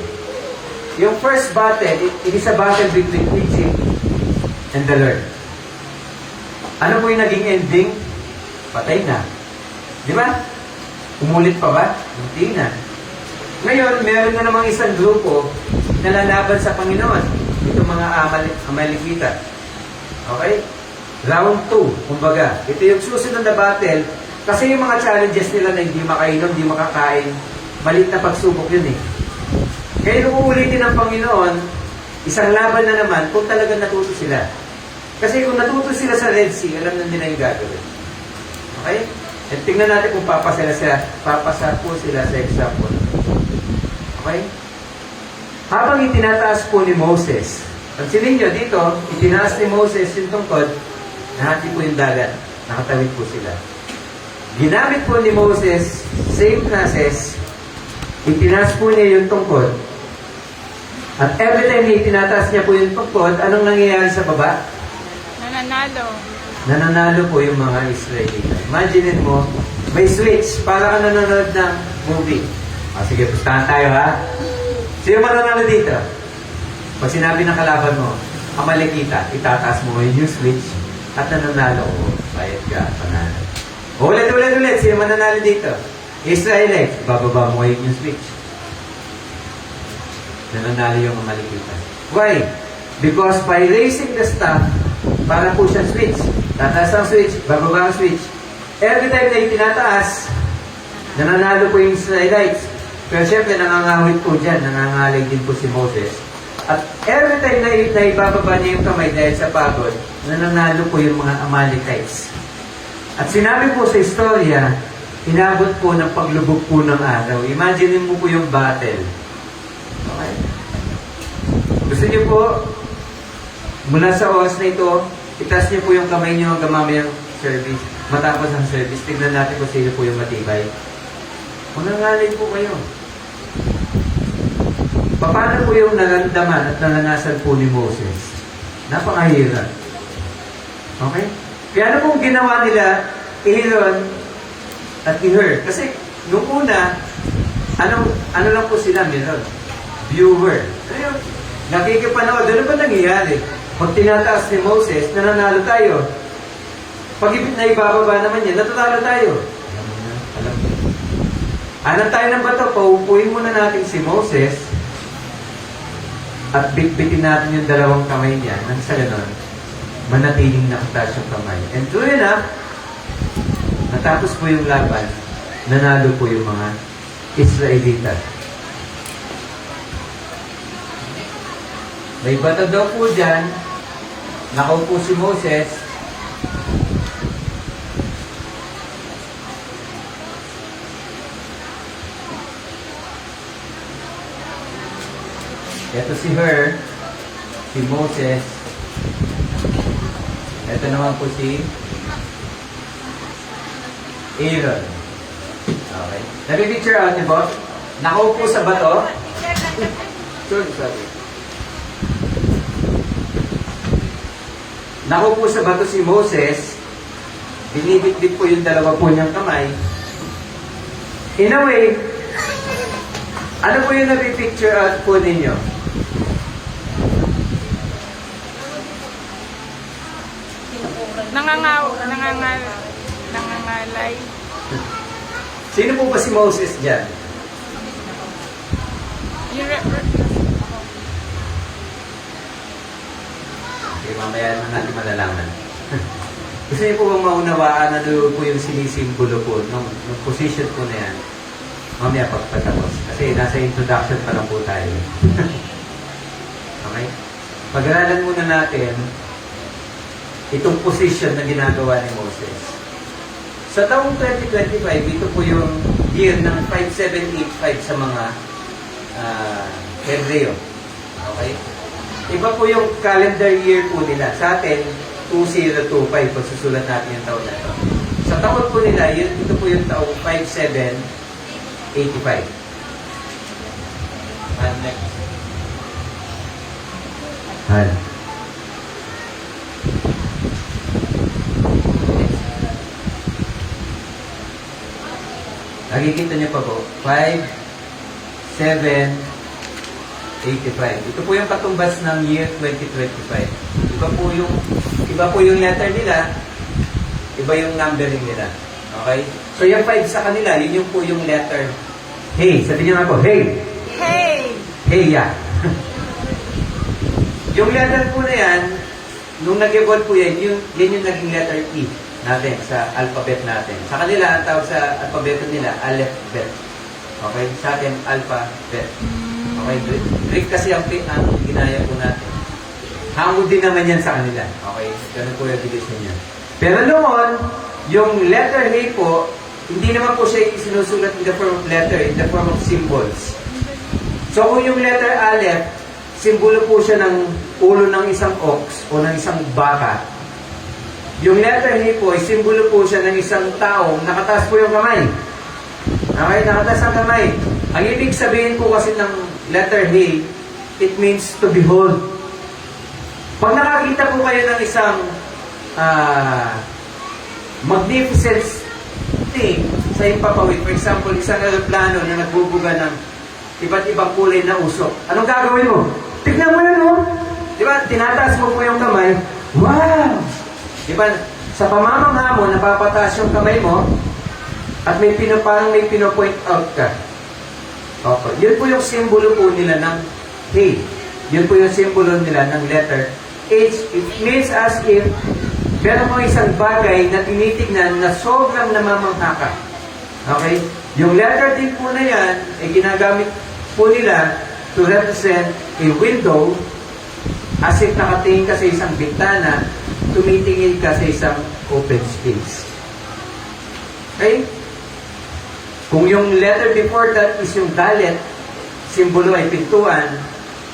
yung first battle, it is a battle between Egypt and the Lord. Ano po yung naging ending? Patay na. Di ba? Umulit pa ba? Hindi na. Ngayon, meron na namang isang grupo na lalaban sa Panginoon. Ito mga Amalekita. Okay? Round 2, kumbaga. Ito yung susunod na battle. Kasi yung mga challenges nila na hindi makainom, hindi makakain, malit na pagsubok yun eh. Kaya nung uulitin ng Panginoon, isang laban na naman kung talagang natuto sila. Kasi kung natuto sila sa Red Sea, alam na nila yung gagawin. Okay? At tingnan natin kung papasa po sila sa example. Okay? Habang itinataas po ni Moses, pansinin nyo dito, itinaas ni Moses yung tungkod, nahati po yung dagat, nakatawid po sila. Ginamit po ni Moses, same process, itinaas po niya yung tungkod, at every time na itinataas niya po yung tungkod, anong nangyayari sa baba? Nananalo. Nananalo po yung mga Israelita. Imagine mo, may switch, para ka nanonood ng movie. Sige, pustahan tayo ha. Sino mananalo dito? Pag sinabi ng kalaban mo, Amalekita, itataas mo yung switch at nananalo ko. Bayad ka, panalo. Ulit. Sino mananalo dito? Israelites, bababa mo yung switch. Nananalo yung Amalekita. Why? Because by raising the staff, para po siyang switch. Tataas ang switch, bababa ang switch. Every time na itinataas, nananalo po yung Israelites. Pero syempre, nangangawit po dyan, nangangalig din po si Moses. At every time na ibababa niya yung kamay dahil sa pagod, nananalo po yung mga Amalekites. At sinabi po sa istorya, inabot po ng paglubog po ng araw. Imagine mo po yung battle. Okay? Gusto niyo po, mula sa oras na ito, itaas niyo po yung kamay niyo hanggang mamayang service. Matapos ang service, tignan natin kung sino po yung matibay. Mangangalig po kayo. Paano po yung naramdaman at naranasan po ni Moses? Napakahirap. Okay? Kaya ano pong ginawa nila, Aaron at Hur? Kasi nung una, ano lang po sila meron? Viewer. Ano yun? Nakikipanood. Ano ba nangyayari? Pag tinataas ni Moses, nananalo tayo. Pag na ibababa naman yan, natatalo tayo. Alam mo. Alam tayo ng bato, paupuin muna natin si Moses at bitbitin natin yung dalawang kamay niya nang sa ganon, manatiling nakatas yung kamay. And true enough, natapos po yung laban, nanalo po yung mga Israelita. May bato daw po dyan, nakaupo si Moses, Ito si Her, si Moses. Ito naman po si Aaron. Okay. Nabibicture out niyo po? Nakaupo sa bato. Sorry. Nakaupo sa bato si Moses. Binibit-bit po yung dalawa po niyang kamay. In a way, ano po yung nabipicture out po ninyo? Nangangalay. Sino po ba si Moses dyan? Yung Okay, mamaya na natin malalaman. Gusto niyo po bang maunawaan na doon po yung sinisimbolo po nung position po na yan? Mamaya pagpatapos. Kasi nasa introduction pa lang po tayo. Okay? Pag-aralan muna natin itong position na ginagawa ni Moses. Sa taong 2025, ito po yung year ng 5785 sa mga Hebreo. Okay? Iba po yung calendar year po nila. Sa atin, 2025, pag susulat natin yung taon na ito. Sa taon po nila, ito po yung taong 5785. And next. Han. Nakikita niyo pa po, 5785. Ito po yung katumbas ng year 2025. Iba po yung letter nila, iba yung numbering nila. Okay? So yung 5 sa kanila, yun yung po yung letter. Hey, sabihin niyo nga po, hey! hey! Hey, yeah. Yung letter po na yan, nung nag-evolve po yan yung naging letter E natin sa alphabet natin. Sa kanila, ang tawag sa alphabeto nila, Aleph-Bet. Okay? Sa atin, alphabet. Okay? Greek kasi ang ginaya po natin. Hango din naman yan sa kanila. Okay? Ganun po yung division niya. Pero noon, yung letter A po, hindi naman po siya sinusulat in the form of letter, in the form of symbols. So kung yung letter Aleph, simbolo po siya ng ulo ng isang ox o ng isang baka. Yung letter H po, simbolo po siya ng isang taong nakataas po yung kamay. Okay, nakataas ang kamay. Ang ibig sabihin po kasi ng letter H, it means to behold. Pag nakakita po kayo ng isang magnificent thing sa impapawid, for example, isang aeroplano na nagbubuga ng iba't ibang kulay na usok, anong gagawin mo? Tignan mo yan, oh! Diba? Tinataas mo po yung kamay. Wow! Diba? Sa pamamangha mo, napapataas yung kamay mo at parang may pino-point out ka. Okay. Yun po yung simbolo po nila ng H. Yun po yung simbolo nila ng letter H. It means as if meron mo isang bagay na tinitignan na sobrang namamangha ka. Okay? Yung letter D po na yan ay ginagamit po nila to represent a window as if nakatingin ka sa isang bintana, tumitingin ka sa isang open space. Okay? Kung yung letter before that is yung dalet, simbolo ay pintuan,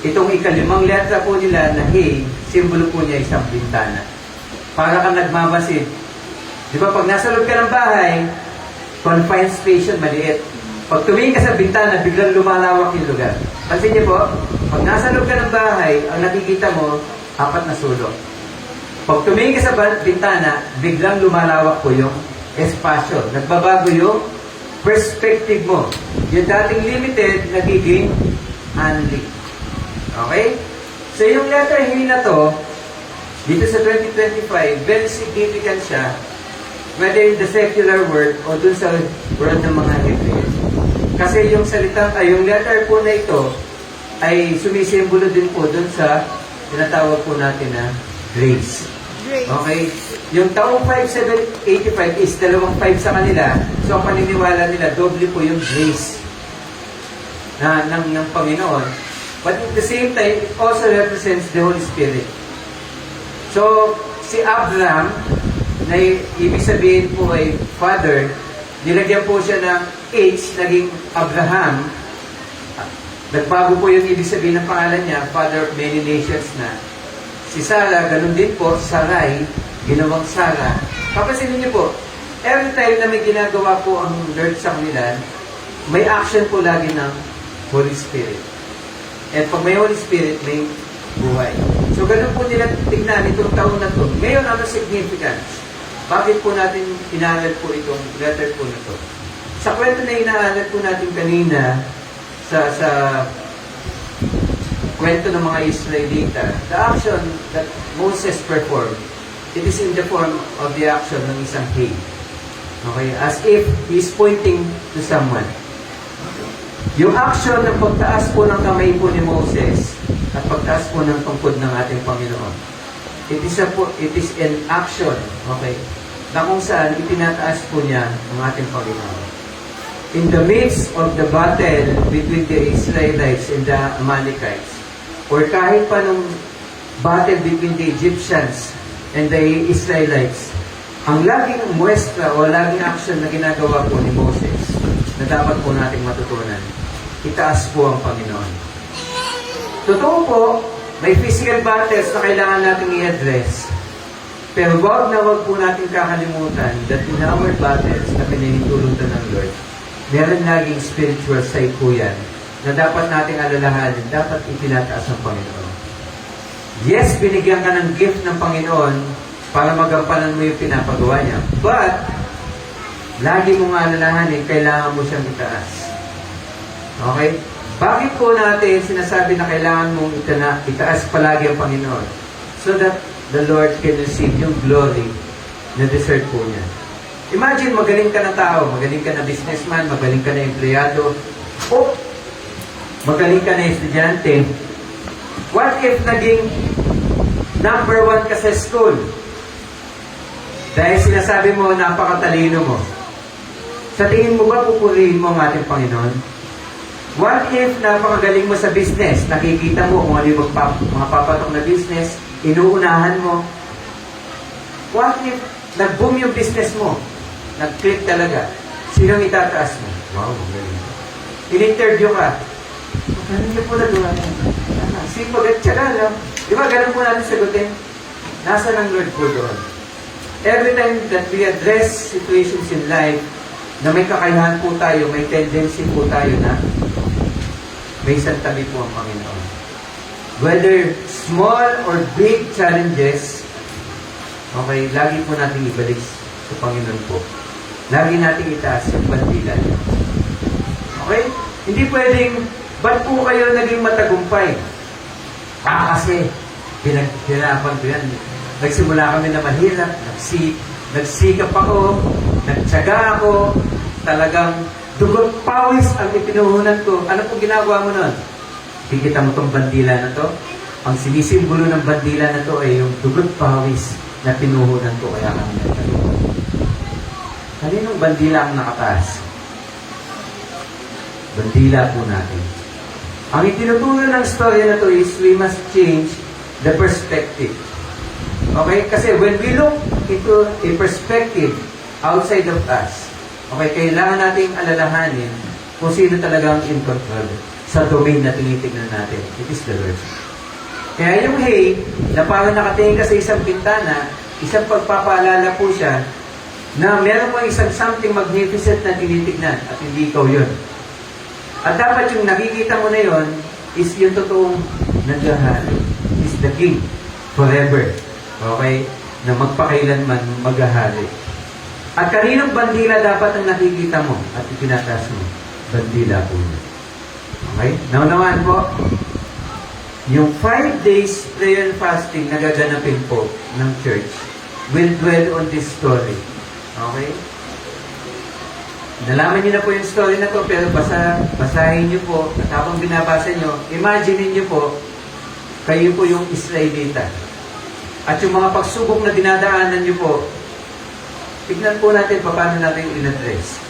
itong ikalimang letra po nila na He, simbolo po niya isang bintana. Para ka nagmamasid. Di ba, pag nasa loob ka ng bahay, confined space yun, maliit. Pag tumingin ka sa bintana, biglang lumalawak yung lugar. Pansin niyo po, pag nasa loob ka ng bahay, ang nakikita mo, 4 na sulok. Pag tumingin ka sa bintana, biglang lumalawak po yung espasyo. Nagbabago yung perspective mo. Yung dating limited, nagiging unlimited. Okay? So yung letter H na to, dito sa 2025, very significant siya, whether in the secular world o dun sa world ng mga Hebrew. Kasi yung yung letter po na ito ay sumisimbolo din po dun sa tinatawag po natin na grace. Okay? Yung taong 5785 is 2 5 sa kanila. So ang paniniwala nila, doble po yung grace ng Panginoon. But at the same time, it also represents the Holy Spirit. So, si Abraham, na ibig sabihin po ay father, nilagyan po siya ng H, naging Abraham. Nagbago po yung ibig sabihin ng pangalan niya, Father of Many Nations na. Si Sarah, ganun din po, Sarai, ginawang Sarah. Papansinin niyo po, every time na may ginagawa po ang Lord sa kanila, may action po lagi ng Holy Spirit. At pag may Holy Spirit, may buhay. So, ganun po nila tignan itong taon na to. Ngayon, ano significance? Bakit po natin inaaral po itong letter po na to? Sa kwento na inaaral po natin kanina, sa kwento ng mga Israelita, the action that Moses performed, it is in the form of the action ng isang hay. Okay? As if he is pointing to someone. Yung action ng pagtaas po ng kamay po ni Moses at pagtaas po ng tungkod ng ating Panginoon. It is an action, okay, na kung saan itinataas po niya ang ating Panginoon. In the midst of the battle between the Israelites and the Amalekites, or kahit pa nung battle between the Egyptians and the Israelites, ang laging muestra o laging action na ginagawa po ni Moses na dapat po nating matutunan, itaas po ang Panginoon. Totoo po, may physical battles na kailangan nating i-address. Pero wag po natin kakalimutan that in our battles na pinahintulutan ng Lord, meron laging spiritual side po yan na dapat nating alalahanin, dapat itinataas ng Panginoon. Yes, binigyan ka ng gift ng Panginoon para magampanan mo yung pinapagawa niya. But, lagi mong alalahanin, kailangan mo siyang itaas. Okay? Bakit po natin sinasabi na kailangan mong itaas palagi ang Panginoon? So that the Lord can receive yung glory na deserve po niya. Imagine, magaling ka na tao, magaling ka na businessman, magaling ka na empleyado, o magaling ka na estudyante. What if naging number 1 ka sa school? Dahil sinasabi mo, napakatalino mo. Sa tingin mo ba pupurihin mo ang ating Panginoon? What if napakagaling mo sa business? Nakikita mo kung ano yung mga papatok na business, inuunahan mo. What if nag-boom yung business mo? Nag-click talaga. Sinong itataas mo? Wow, galing. In-interview ka. Ano niyo po nagawa niyo? Sipag at tiyaga lang. Di ba, ganun po natin sagutin? Nasa ng Lord po doon. Every time that we address situations in life na may kakayahan po tayo, may tendency po tayo na may isang tabi po ang Panginoon. Whether small or big challenges, okay, lagi po natin ibalik sa Panginoon po. Lagi natin itaas yung bandilan. Okay? Hindi pwedeng, ba't po kayo naging matagumpay? Kasi, pinaghirapan ko yan. Nagsimula kami na mahirap, nagsikap ako, nagtyaga ako, talagang dugot pawis ang ipinuhunan ko. Ano po ginagawa mo nun? Kikita mo tong bandila na to? Ang sinisimbolo ng bandila na to ay yung dugot pawis na pinuhunan ko, kaya kami nagtagumpay. Kaninong bandila ang nakataas? Bandila po natin. Ang itinuturo ng story na to is we must change the perspective. Okay? Kasi when we look into a perspective outside of us, okay, kailangan nating alalahanin kung sino talagang in control sa domain na tinitignan natin. It is the Lord. Kaya yung hay, na parang nakatingin ka sa isang bintana, isang pagpapaalala po siya na meron mo isang something magnificent na tinitignan at hindi ikaw yun. At dapat yung nakikita mo na yun is yung totoong naghahari. Is the King forever. Okay? Na magpakailanman maghahari. At kaninong bandila dapat ang nakikita mo at itinataas mo? Bandila po niya. Okay? Naunawaan po, yung 5 days prayer and fasting na gaganapin po ng church will dwell on this story. Okay? Nalaman niyo na po yung story na to, pero basahin niyo po, at habang binabasa niyo, imagine niyo po, kayo po yung Israelita. At yung mga pagsubok na dinadaanan niyo po, tignan po natin paano natin in-address.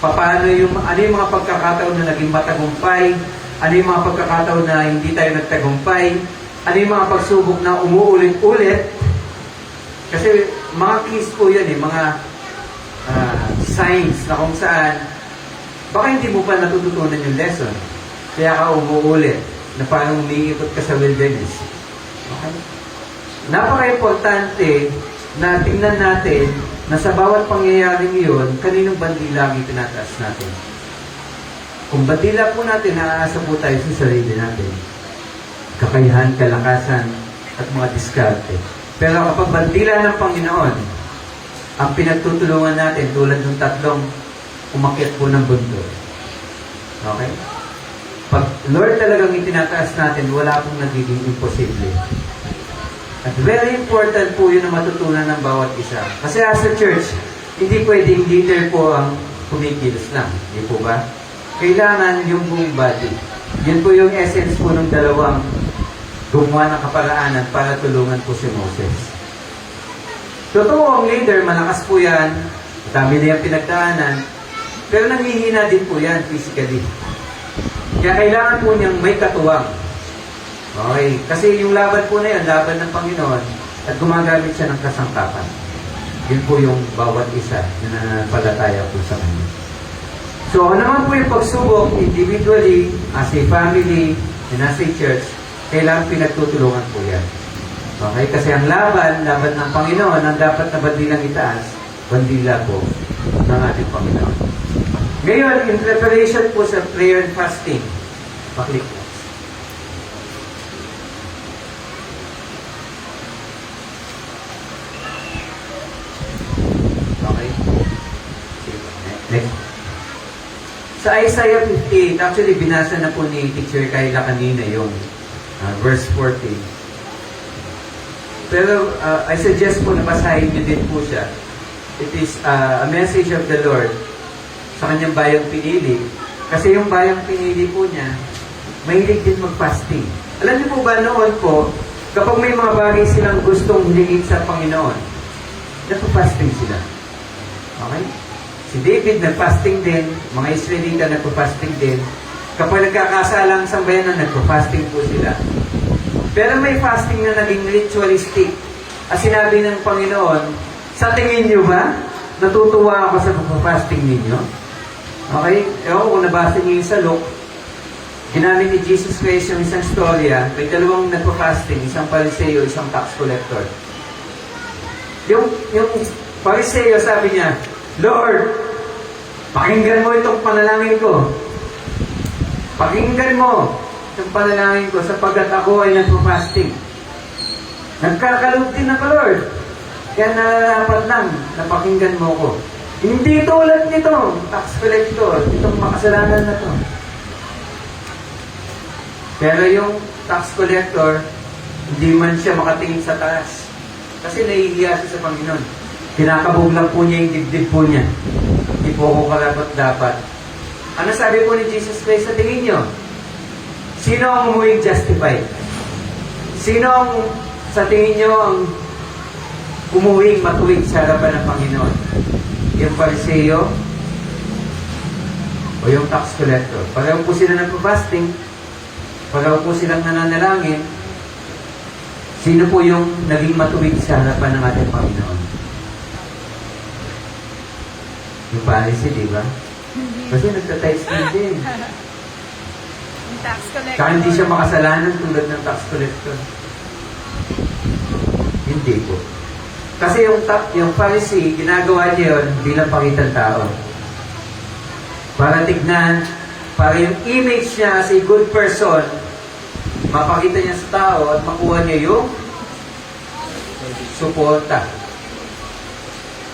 Ano yung mga pagkakataon na naging matagumpay, ano yung mga pagkakataon na hindi tayo nagtagumpay, ano yung mga pagsubok na umuulit-ulit. Kasi mga keys po yan mga signs na kung saan baka hindi mo pa natututunan yung lesson. Kaya ka umuulit na parang umiikot ka sa wilderness. Okay? Napaka-importante na tingnan natin na sa bawat pangyayaring iyon, kaninong bandila ang itinataas natin. Kung bandila po natin, naaasa po tayo sa sarili natin. Kakayahan, kalakasan, at mga diskarte. Pero kapag bandila ng Panginoon, ang pinagtutulungan natin tulad ng tatlong umakyat po ng bundok. Okay? Pag Lord talagang itinataas natin, wala pong nagiging imposible. At very important po yun na matutunan ng bawat isa. Kasi as a church, hindi pwedeng leader po ang kumikilos lang. Hindi po ba? Kailangan yung buong body. Yun po yung essence po ng dalawang gumawa ng kaparaanan para tulungan po si Moses. Totoo, ang leader, malakas po yan. Dami na yung pinagdaanan. Pero nanghihina din po yan physically. Kaya kailangan po niyang may katuwang. Okay. Kasi yung laban po na yan, laban ng Panginoon, at gumagamit siya ng kasangkapan. Yun po yung bawat isa na nananampalataya po sa kanya. So, ano naman po yung pagsubok individually, as a family, and as a church, kailangan pinagtutulungan po yan. Okay? Kasi ang laban ng Panginoon, ang dapat na bandilang itaas, bandila po ng ating Panginoon. Ngayon, in preparation po sa prayer and fasting, paklik po. Okay? Next. Sa Isaiah 58, actually binasa na po ni Teacher Kayla kanina yung verse 14. Pero I suggest po na basahin niyo din po siya. It is a message of the Lord sa kanyang bayang pinili. Kasi yung bayang pinili po niya, mahilig din mag-fasting. Alam niyo po ba noon po, kapag may mga bagay silang gustong hilingin sa Panginoon, nagpa-fasting sila. Okay? Si David nag-fasting din, mga Israelita nagpa-fasting din. Kapag nagkakasalang sambayanan, nagpa-fasting po sila. Pero may fasting na naging ritualistic. As sinabi ng Panginoon, sa tingin niyo ba, natutuwa ako sa pagpa-fasting ninyo? Okay? Ewan kung nabasa niyo yung sa Luke, ginamit ni Jesus Christ yung isang storya, may dalawang nagpa-fasting, isang Pariseo, isang tax collector. Yung Pariseo sabi niya, Lord, pakinggan mo itong panalangin ko. Pakinggan mo itong panalangin ko sapagkat ako ay nagpa-fasting. Nagkakalog din ako, Lord. Kaya nararapat lang na pakinggan mo ko. Hindi tulad nito, tax collector, itong makasalanan na to. Pero yung tax collector, hindi man siya makatingin sa taas. Kasi nahihiya siya sa Panginoon. Kinakabog lang po niya yung dibdib po niya. Hindi po ako karapat-dapat. Ano sabi po ni Jesus Christ sa tingin niyo? Sino ang umuwing justified? Sino ang, sa tingin niyo, ang umuwing matuwid sa harapan ng Panginoon? Yung Pariseo o yung tax collector? Pareho po sila nagpa-fasting. Pareho po silang nananalangin. Sino po yung naging matuwid sa harapan ng ating Panginoon? Yung Pharisee, di ba? Kasi nagtatights din. Yung tax collector. Kaya hindi siya makasalanan tulad ng tax collector. Hindi po. Kasi yung Pharisee, ginagawa niya yun bilang pakitang tao. Para tignan, para yung image niya as a good person, mapakita niya sa tao at makuha niya yung suporta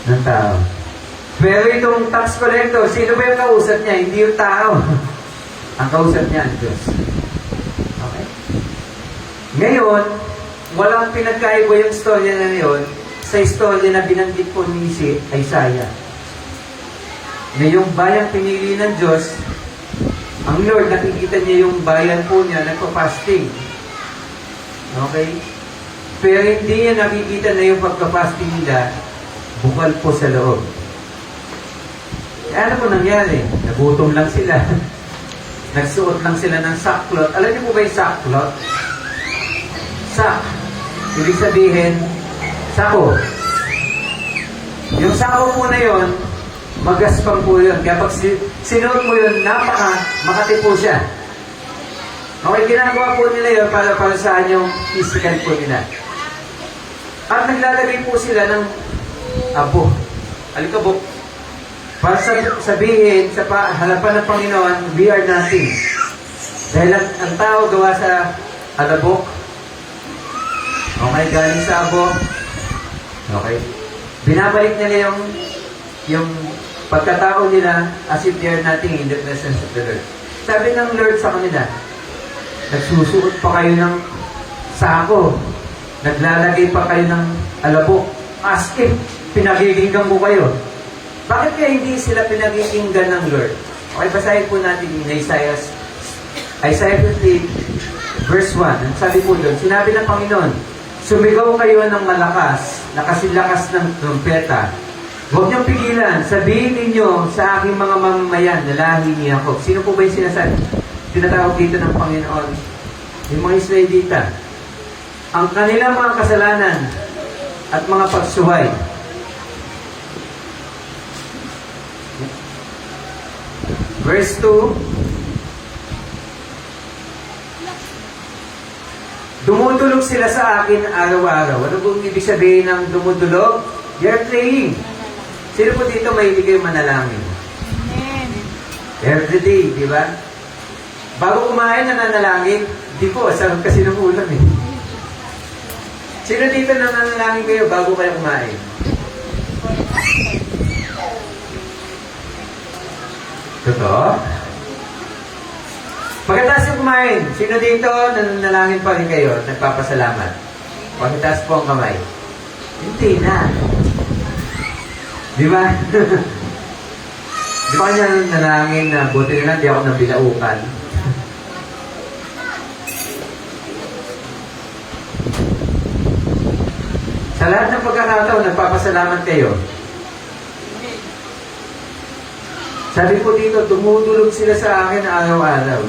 ng tao. Pero itong tax collector, sino ba yung kausap niya? Hindi yung tao. Ang kausap niya, ang Diyos. Okay? Ngayon, walang pinagkaiba yung storya na yun sa istorya na binanggit po ni si Isaiah. Na yung bayang pinili ng Diyos, ang Lord, nakikita niya yung bayan po niya, nagpa-fasting. Okay? Pero hindi niya nakikita na yung pagka-fasting nila, bukal po sa loob. Ano po nangyari? Nagutom lang sila. Nagsuot lang sila ng sackcloth. Alam niyo po ba yung sackcloth? Sack. Ibig sabihin, sako. Yung sako po na yun, magaspang po yun. Kaya pag sinuot mo yun, makati po siya. Okay, ginagawa po nila yun para saan yung physical po nila. At naglalagay po sila ng abo, alikabok, para sabihin sa harapan ng Panginoon, we are nothing. Dahil ang tao gawa sa alabok, okay, galing sa abo, okay, binabalik nila yung pagkatao nila as if they are nothing in the presence of the Lord. Sabi ng Lord sa kanila, nagsusuot pa kayo ng sako, naglalagay pa kayo ng alabok, as if pinagiginggan ko kayo. Bakit kaya hindi sila pinagiginggan ng Lord? Okay, basahin po natin in Isaiah 50, verse 1. Ang sabi po doon, sinabi ng Panginoon, sumigaw kayo ng malakas, nakasilakas ng trumpeta. Huwag niyong pigilan, sabihin ninyo sa aking mga mamamayan na lahi ni Jacob. Sino po ba yung sinasabi? Tinatawag dito ng Panginoon, yung mga Israelita. Ang kanilang mga kasalanan at mga pagsuway. Verse 2, dumudulog sila sa akin araw-araw. Ano pong ibig sabihin ng dumudulog? They're praying. Sino po dito mahilig kayo manalangin? Amen. Every day, di ba? Bago kumain, nananalangin. Di po, sarap kasi ng ulam eh. Sino dito nananalangin kayo bago kayo kumain? Totoo? Pagkatapos yung kumain, sino dito nananalangin pa rin kayo, nagpapasalamat? Pagkatapos po ang kamay. Hindi na. Di ba? Di ba kanya nanalangin na buti na lang di ako nang bilaukan? Sa lahat ng pagkakataon, nagpapasalamat kayo. Sabi po dito, dumudulog sila sa akin araw-araw.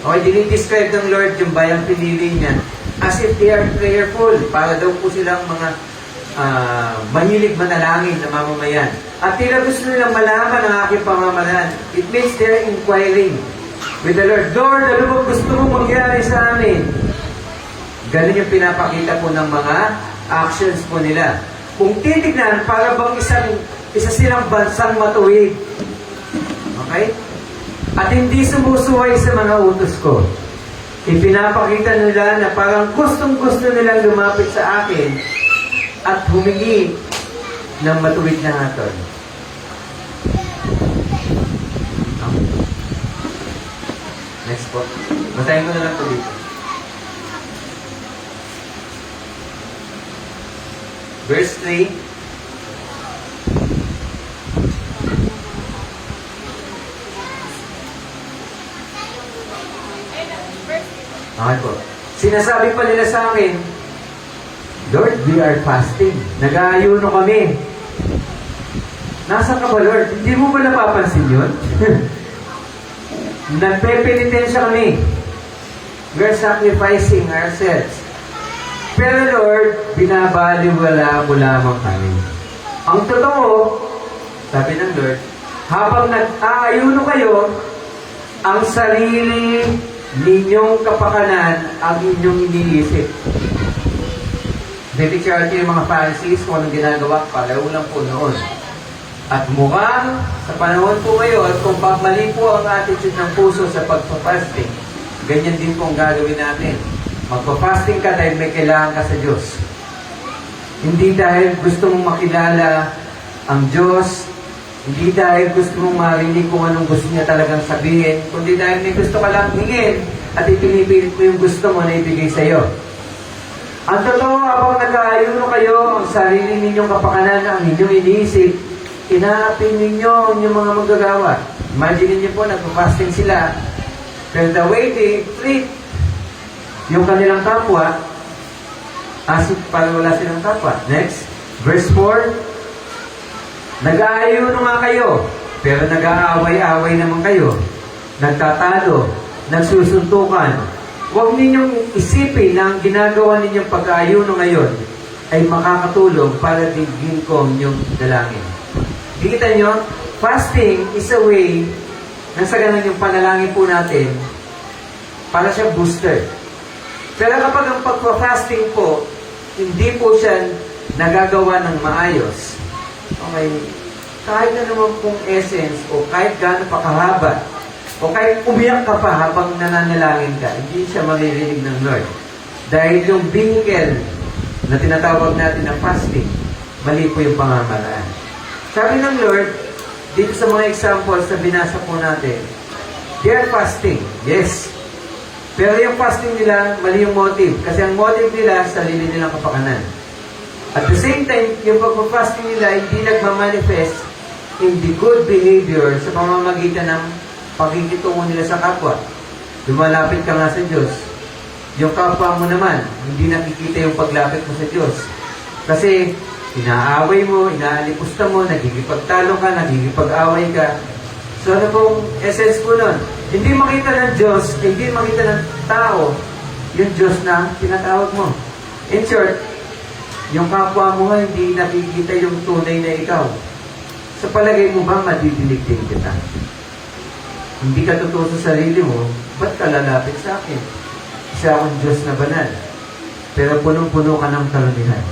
Okay, dinidescribe ng Lord yung bayang pinili niya as if they are prayerful. Para daw po silang mga mahilig manalangin na mamamayan. At tila gusto nilang malaman ang aking pamamaraan. It means they're inquiring with the Lord. Lord, ano ba gusto mong mangyari sa amin? Ganun yung pinapakita po ng mga actions po nila. Kung titignan, para bang isa silang bansang matuwid. Okay? At hindi sumusuway sa mga utos ko. Ipinapakita nila na parang gustong-gusto nilang lumapit sa akin at humingi ng matuwid na hatol. Next po. Basahin ko na lang po dito. Verse 3. Okay po. Sinasabi pa nila sa akin, Lord, we are fasting. Nag-aayuno kami. Nasaan ka ba, Lord? Hindi mo ba napapansin yun? Nagpe-penitensya kami. We're sacrificing ourselves. Pero Lord, binabaliwala mo lamang kami. Ang totoo, sabi ng Lord, habang nag-aayuno kayo, ang sarili ninyong kapakanan ang inyong iniisip. Dedicate yung mga Pharisees kung anong ginagawa, palaw lang po noon. At mukhang sa panahon po ngayon, kung mali po ang attitude ng puso sa pagpapasting, ganyan din po ang gagawin natin. Magpapasting ka dahil may kailangan ka sa Diyos. Hindi dahil gusto mong makilala ang Diyos, hindi dahil gusto mong marinig kung anong gusto niya talagang sabihin, kundi dahil may gusto ka lang hingin at ipinipilit mo yung gusto mo na ibigay sa iyo. Ang totoo, habang nag-aayuno kayo, ang sarili ninyong kapakanan, ang inyong iniisip, inaapin ninyo ang inyong mga manggagawa. Imagine niyo po, nagpa-fasting sila, pero the way they treat yung kanilang kapwa, as if parang wala silang kapwa. Next, verse 4, nag-aayuno nga kayo, pero nag-aaway-away naman kayo, nagtatalo, nagsusuntukan. Huwag ninyong isipin na ang ginagawa ninyong pag-aayuno ngayon ay makakatulong para digin ko yung dalangin. Kita nyo, fasting is a way nang sa ganun yung panalangin po natin, Para siyang booster. Pero kapag ang pagpa-fasting po, hindi po siya nagagawa ng maayos, okay, kahit na naman pong essence o kahit gaano pa kahaba o kahit umiyak ka pa habang nananalangin ka, hindi siya maririnig ng Lord. Dahil yung vehicle na tinatawag natin na fasting, mali po yung pamamaraan. Sabi ng Lord, dito sa mga examples na binasa po natin, they are fasting, yes. Pero yung fasting nila, mali yung motive. Kasi ang motive nila, sarili nilang kapakanan. At the same time, yung pagpa-fasting nila, hindi nagmamanifest in the good behavior sa pamamagitan ng pakikitungo nila sa kapwa. Lumalapit ka nga sa Diyos. Yung kapwa mo naman, hindi nakikita yung paglapit mo sa Diyos. Kasi, inaaway mo, inaalipusta mo, nagigipagtalo ka, nagigipag-away ka. So, ano pong essence po nun? Hindi makita ng Diyos, hindi makita ng tao, yung Diyos na tinatawag mo. In short, yung kapwa mo nga, hindi nakikita yung tunay na ikaw. Sa palagay mo ba, madidinig din kita? Hindi ka totoo sa sarili mo, ba't ka lalapit sa akin? Isa akong Diyos na banal. Pero punong-puno ka ng karunihan.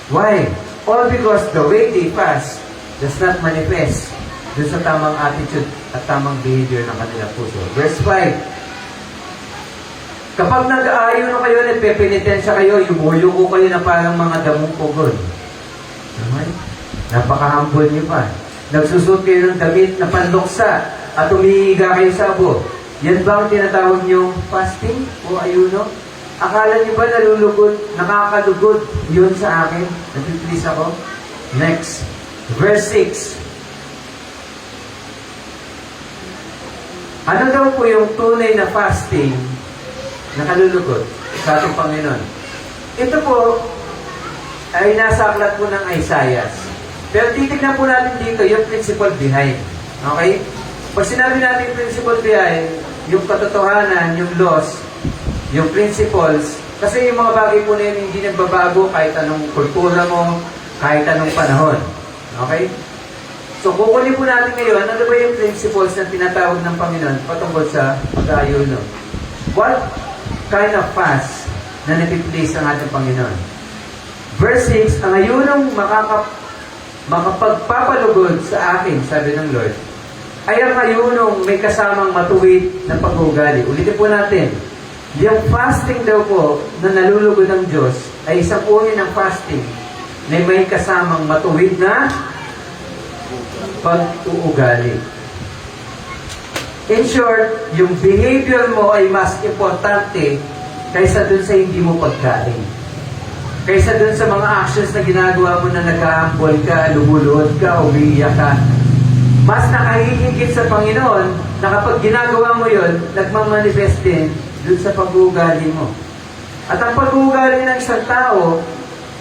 Why? All because the way they fast does not manifest dun sa tamang attitude at tamang behavior ng kanilang puso. Verse 5. Kapag nag-aayo na kayo, nagpepenitensya kayo, yumuyo kayo na parang mga damong pugod. Okay? Napaka-humble niyo pa. Nagsusot kayo ng damit na panluksa at umiiga kayo sa abo. Yan ba ang tinatawag niyong fasting o ayuno? Akala niyo ba nalulugod, nakakalugod yun sa akin? Napiplis ako? Next. Verse 6. Ano daw po yung tunay na fasting na kalulugod sa ating Panginoon? Ito po ay nasa aklat po ng Isaiah. Pero titignan po natin dito yung principle behind. Okay? Pag sinabi natin yung principle behind, yung katotohanan, yung laws, yung principles, kasi yung mga bagay po na yun hindi nagbabago kahit anong kultura mo, kahit anong panahon. Okay? So, kukunin po natin ngayon, ano ba yung principles na tinatawag ng Panginoon patungkol sa pag-aayuno? What kind of fast na napiplace ang ating Panginoon? Verse 6, ang ayunong makapagpapalugod sa akin, sabi ng Lord, ay ang ayunong may kasamang matuwid na pag-uugali. Ulitin po natin, yung fasting daw po na nalulugod ng Diyos ay isang uri ng fasting na may kasamang matuwid na pag-uugali. In short, yung behavior mo ay mas importante kaysa dun sa hindi mo pagkain. Kaysa dun sa mga actions na ginagawa mo na nag-aambol ka, lumulod ka, umiiyak ka. Mas nakahihigit sa Panginoon na kapag ginagawa mo yun, nagmamanifest din dun sa pag-uugali mo. At ang pag-uugali ng isang tao,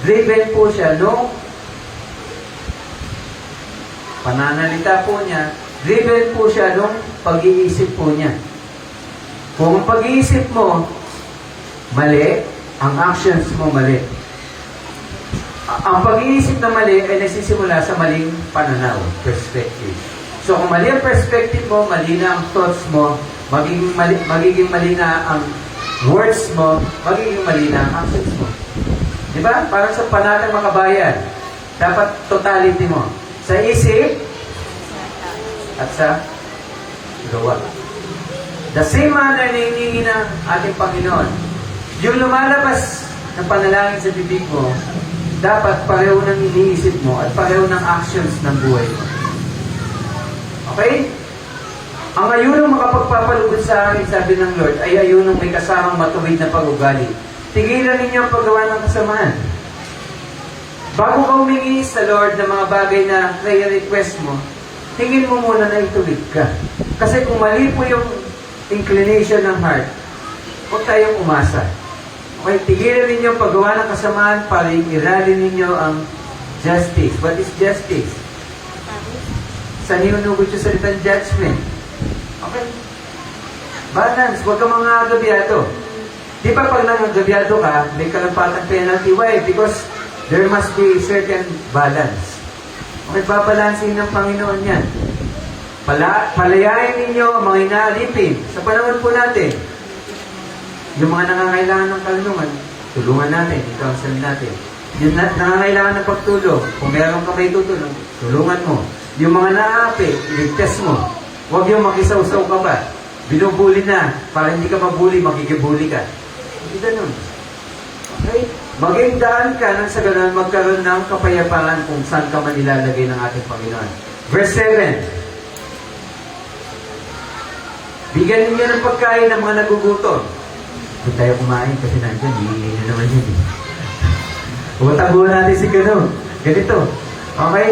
driven po siya, no? Pananalita po niya, driven po siya nung pag-iisip po niya. Kung ang pag-iisip mo mali, ang actions mo mali. Ang pag-iisip na mali ay nagsisimula sa maling pananaw, perspective. So kung mali ang perspective mo, mali na ang thoughts mo, magiging mali na ang words mo, magiging mali na ang actions mo. Diba? Parang sa panatang makabayan, dapat totality mo. Sa isip at sa gawa. The same manner na hinihingi ng ating Panginoon. Yung lumalabas na panalangin sa bibig mo, dapat pareho ng iniisip mo at pareho ng actions ng buhay mo. Okay? Ang ayunong makapagpapalugod sa akin, sabi ng Lord, ay ayunong may kasamang matuwid na pag-ugali. Tigilan ninyo ang paggawa ng kasamaan. Bago ka humingi sa Lord ng mga bagay na prayer request mo, tingin mo muna na ituwid ka. Kasi kung mali po yung inclination ng heart, huwag tayong umasa. Okay, tigilan ninyo ang paggawa ng kasamaan para irali ninyo ang justice. What is justice? Sa hinunugod yung salitang judgment. Okay? Balance, huwag ka mga agabyado. Di ba pag nangagabyado ka, may kalampatang penalty. Why? Because there must be certain balance. Okay, babalansin ng Panginoon yan. Palayain ninyo ang mga inaalipin. Sa panahon po natin, Yung mga nangangailangan ng kalungan, tulungan natin, i-counsel natin. Yung nangangailangan ng pagtulong, kung meron ka may tutulong, tulungan mo. Yung mga naapi, iligtas mo. Huwag yung makisawsaw ka pa. Binubuli na, para hindi ka mabuli, makikibuli ka. Hindi ganun. Okay? Maging daan ka nang sa ganun magkaroon ng kapayapaan kung saan ka man ilalagay ng ating Panginoon. Verse 7. Bigyan ninyo ng pagkain ng mga nagugutom. Kung tayo kumain kasi nandyan, hihingi na naman yun. Taguan natin si ganito. Okay?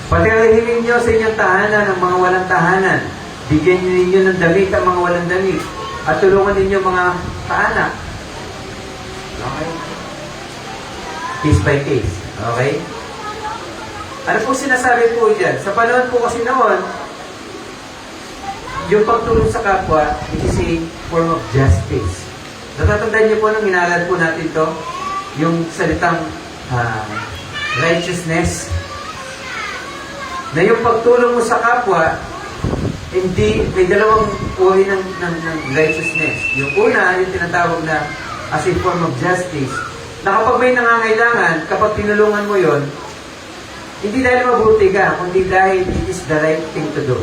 Patirihinin nyo sa inyong tahanan ang mga walang tahanan. Bigyan ninyo ng damit ang mga walang damit. At tulungan ninyo mga kaanak. Okay? Case by case. Okay? Ano po sinasabi po dyan? Sa panahon po kasi noon, yung pagtulong sa kapwa, it is a form of justice. Natatandaan niyo po nung inaral po natin to, yung salitang righteousness, na yung pagtulong mo sa kapwa, hindi, may dalawang uri ng righteousness. Yung una, yung tinatawag na as a form of justice, na kapag may nangangailangan, kapag tinulungan mo yon, hindi dahil mabuti ka, kundi dahil it is the right thing to do.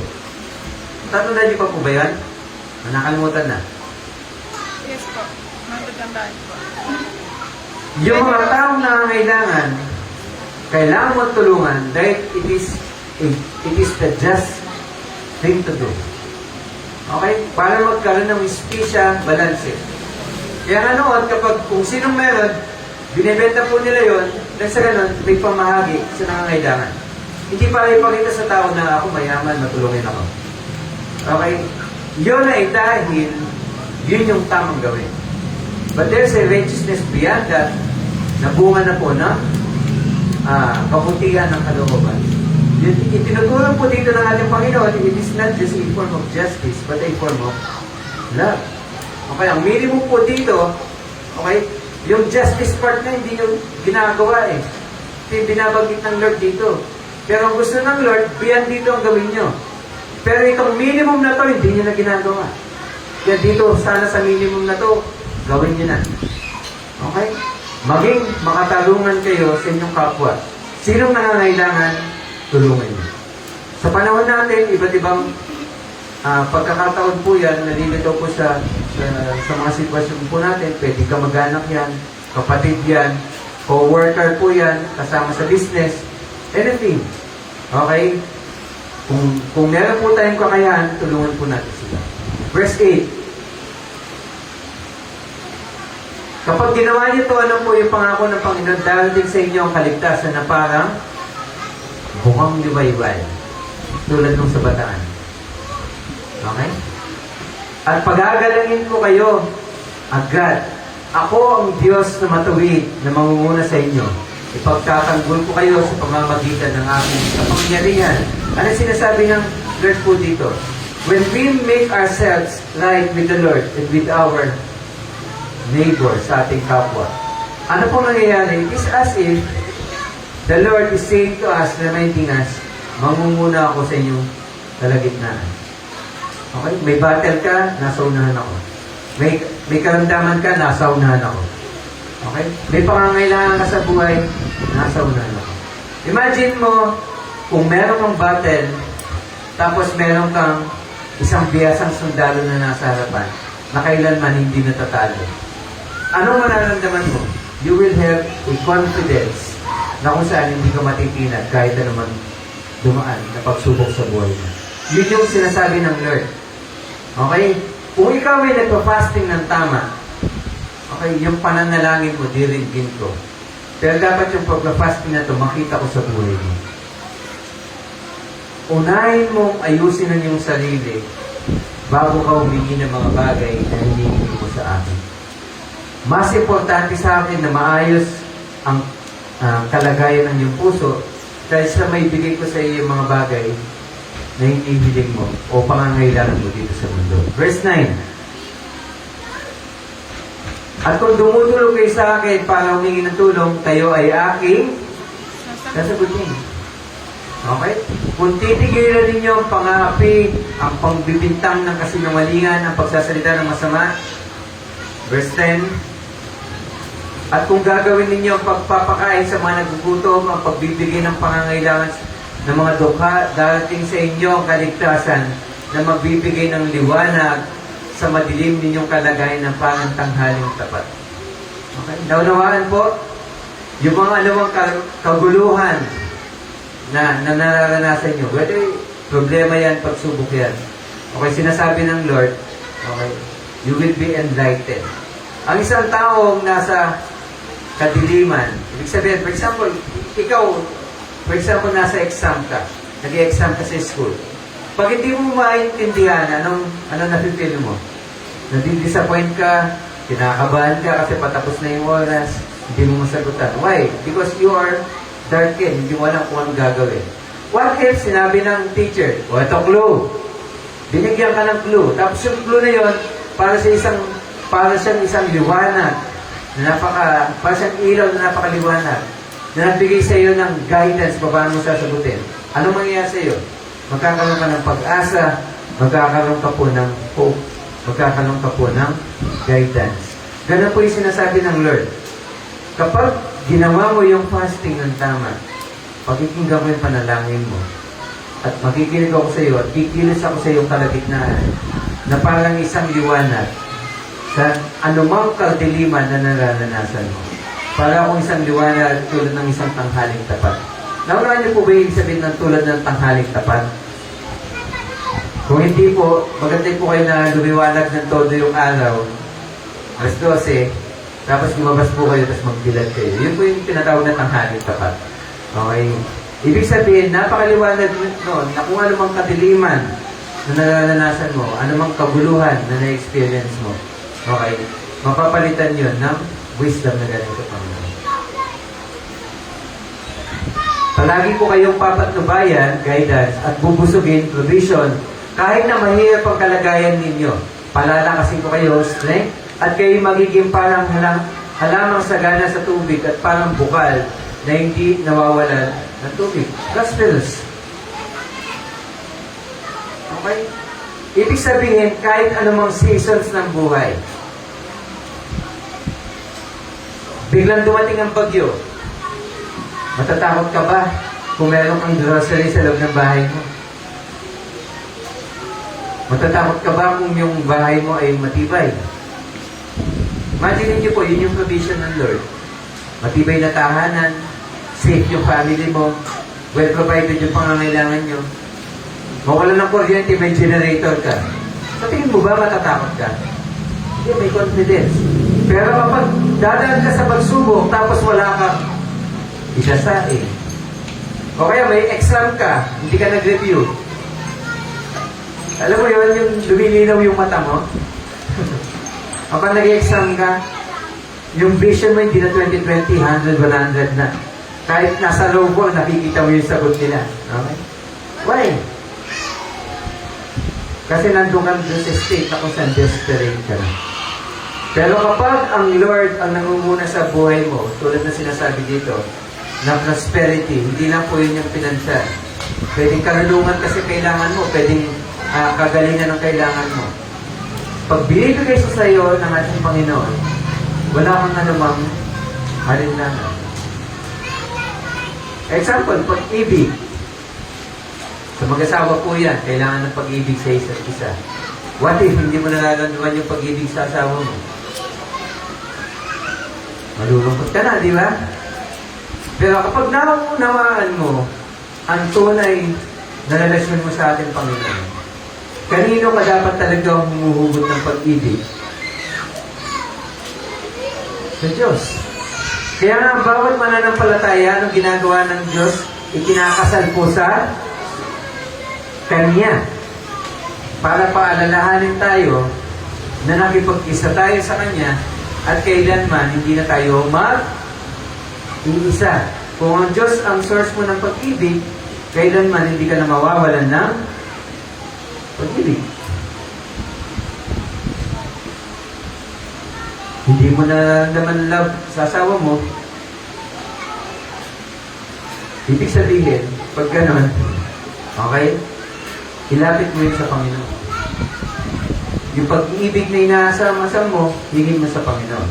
Tatandaan niyo pa po ba yan? Nakalimutan na. Yes po. Magtatandaan po. Yung mga taong nangangailangan, kailangan mo tulungan dahil it is the just thing to do. Okay? Para magkaroon ng spesya balance. Kaya ano, kapag kung sinong meron, binibenta po nila yon, dahil sa ganun, may pamahagi sa nangangailangan. Hindi para ipakita sa tao na ako mayaman, matulungin ako. Okay? Yun ay dahil yun yung tamang gawin. But there's a righteousness beyond that na bunga na po na kabutihan ng kalooban. Itinutulong po dito ng ating Panginoon, it is not just a form of justice, but a form of love. Okay, ang minimum po dito, okay, yung justice part na hindi yung ginagawa eh. Ito yung binabanggit ng Lord dito. Pero ang gusto ng Lord, beyond dito ang gawin nyo. Pero itong minimum na to, hindi nyo na ginagawa. Kaya dito, sana sa minimum na to, gawin nyo na. Okay? Maging makatalungan kayo sa inyong kapwa. Sinong nangangailangan, tulungan nyo. Sa panahon natin, iba't ibang pagkakataon po yan, nalilito po sa mga sitwasyon po natin. Pwede ka mag-anak yan, kapatid yan, co-worker po yan, kasama sa business, anything. Okay? Kung meron po tayong kakayahan, tulungan po natin sila. Verse 8. Kapag ginawa niyo ito, ano po yung pangako ng Panginoon? Dahil din sa inyo ang kaligtasan na parang bukang liwayway. Tulad nung sa bataan. Okay? At pag-agalangin ko kayo agad. Ako ang Diyos na matuwid na mangunguna sa inyo. Ipagtatanggol ko kayo sa pamamagitan ng aking kapangyarihan. Ano sinasabi ng Lord po dito? When we make ourselves right with the Lord and with our neighbor sa ating kapwa, ano po nangyayari? It is as if the Lord is saying to us, reminding us, mangunguna ako sa inyong kalagitnaan. Okay? May battle ka, nasa unahan ako. May karamdaman ka, nasa unahan ako. Okay? May pangangailangan ka sa buhay, nasa unahan ako. Imagine mo, kung meron kang battle, tapos meron kang isang biyasang sundalo na nasa harapan, na kailanman hindi natatalo. Anong mararamdaman mo? You will have a confidence na kung saan hindi ka matitinag kahit naman dumaan na pagsubok sa buhay mo. Yun yung sinasabi ng Lord. Okay? Kung ikaw ay nagpa-fasting ng tama, okay, yung pananalangin mo, diringgin ko. Pero dapat yung pagpa-fasting na to, makita ko sa buhay mo. Unahin mong ayusin ang iyong sarili bago ka humingi ng mga bagay na hinihingi mo sa akin. Mas importante sa akin na maayos ang kalagayan ng iyong puso dahil sa may bigay ko sa iyo yung mga bagay na hinihiling mo o pangangailangan mo dito sa mundo. Verse 9. At kung dumutulong kayo sa akin para humingi ng tulong, kayo ay aking sasagutin. Okay? Kung titigilan ninyo ang pangapi, ang pangbibintang ng kasinungalingan, ang pagsasalita ng masama, Verse 10, at kung gagawin ninyo ang pagpapakain sa mga nagugutom, ang pagbibigay ng pangangailangan ng mga dukha, darating sa inyo ang kaligtasan na magbibigay ng liwanag sa madilim ninyong kalagayan ng pangantanghaling tapat. Okay? Naunawaan po, yung mga anumang kaguluhan na nararanasan nyo, whether problema yan, pagsubok yan, okay, sinasabi ng Lord, okay, you will be enlightened. Ang isang taong nasa kadiliman, ibig sabihin, for example, ikaw, for example, nasa exam ka, nag-exam ka sa school. Pag hindi mo maintindihan, ano na-feel mo? Nadi-disappoint ka, kinakabahan ka kasi patapos na yung oras, hindi mo masagutan. Why? Because you are darkened, hindi mo alam kung anong gagawin. What if sinabi ng teacher, o ito clue, binigyan ka ng clue, tapos yung clue na yon para siyang isang liwanag, para siyang ilaw na napakaliwanag, na nagbigay sa iyo ng guidance kung paano mo sasagutin. Ano mangyayari sa iyo? Magkakaroon ka ng pag-asa, magkakaroon ka po ng hope, magkakaroon ka po ng guidance. Ganun po yung sinasabi ng Lord. Kapag ginawa mo yung fasting ng tama, pakikinggan mo yung panalangin mo, at makikinig ako sa iyo, at kikilos ako sa iyong kalagitnaan, na parang isang liwanag sa anumang kadiliman na nararanasan mo. Para akong isang liwanag tulad ng isang tanghaling tapat. Naunaan niyo po ba yung sabihin ng tulad ng tanghaling tapat? Kung hindi po, maganda po kayo na lumiwanag ng todo yung araw, alas 12, tapos lumabas po kayo, tapos magdilag kayo. Yun po yung tinatawag na tanghaling tapat. Okay? Ibig sabihin, napakaliwanag noon na kung anumang kadiliman na nararanasan mo, anumang kaguluhan na na-experience mo, okay? Mapapalitan yun ng wisdom na galing sa Panginoon. Palagi po kayong papatnubayan, guidance, at bubusugin, provision, kahit na mahirap ang kalagayan ninyo. Palalakasin ko kayo, strength, at kayo magiging parang halamang sagana sa tubig at parang bukal na hindi nawawalan ng tubig. Gospels. Okay? Ibig sabihin, kahit anumang seasons ng buhay, biglang dumating ang bagyo, matatakot ka ba kung meron kang grocery sa loob ng bahay mo? Matatakot ka ba kung yung bahay mo ay matibay? Imagine niyo po, yun yung provision ng Lord. Matibay na tahanan, safe yung family mo, well provided yung pangangailangan nyo. Mawala ng kuryente, may generator ka. Sa tingin mo ba matatakot ka? Hindi, may confidence. Pero kapag dadaan ka sa pagsubok, tapos wala ka isasain. O kaya may exam ka, hindi ka nag-review. Alam mo yun, yung lumilinaw yung mata mo. Kapag nag-exam ka, yung vision mo hindi na 2020, 100, 100 na. Kahit nasa loob mo, nakikita mo yung sagot nila. Okay? Why? Kasi nandun ka doon sa state na kung saan desperate ka na. Pero kapag ang Lord ang nangunguna sa buhay mo, tulad na sinasabi dito, na prosperity, hindi lang po yun yung pinansyal. Pwedeng karunungan kasi kailangan mo, pwedeng kagalingan ng kailangan mo. Pag binibigay sa iyo ng ating Panginoon, wala kang anumang halinlangan. Example, pag-ibig. Sa mag-asawa po yan, kailangan ng pag-ibig sa isa't isa. What if hindi mo nararamdaman yung pag-ibig sa asawa mo? Malulungkot ka na, di ba? Pero kapag naunawaan mo ang tunay na relasyon mo sa ating Panginoon, kanino ka dapat talaga humuhugot ng pag-ibig? Sa Diyos. Kaya nga, bawat mananampalataya, anong ginagawa ng Diyos, ikinakasal po sa Kanya. Para paalalahanin tayo na nakipag-isa tayo sa Kanya at kailanman hindi na tayo mag-iisa. Kung ang Diyos ang source mo ng pag-ibig, kailanman hindi ka na mawawalan ng pag-ibig. Hindi mo na naman love sa asawa mo, ibig sabihin, pag ganon, okay, ilapit mo yun sa Panginoon. yung pag-ibig na inaasam-asam mo, hingin mo sa Panginoon.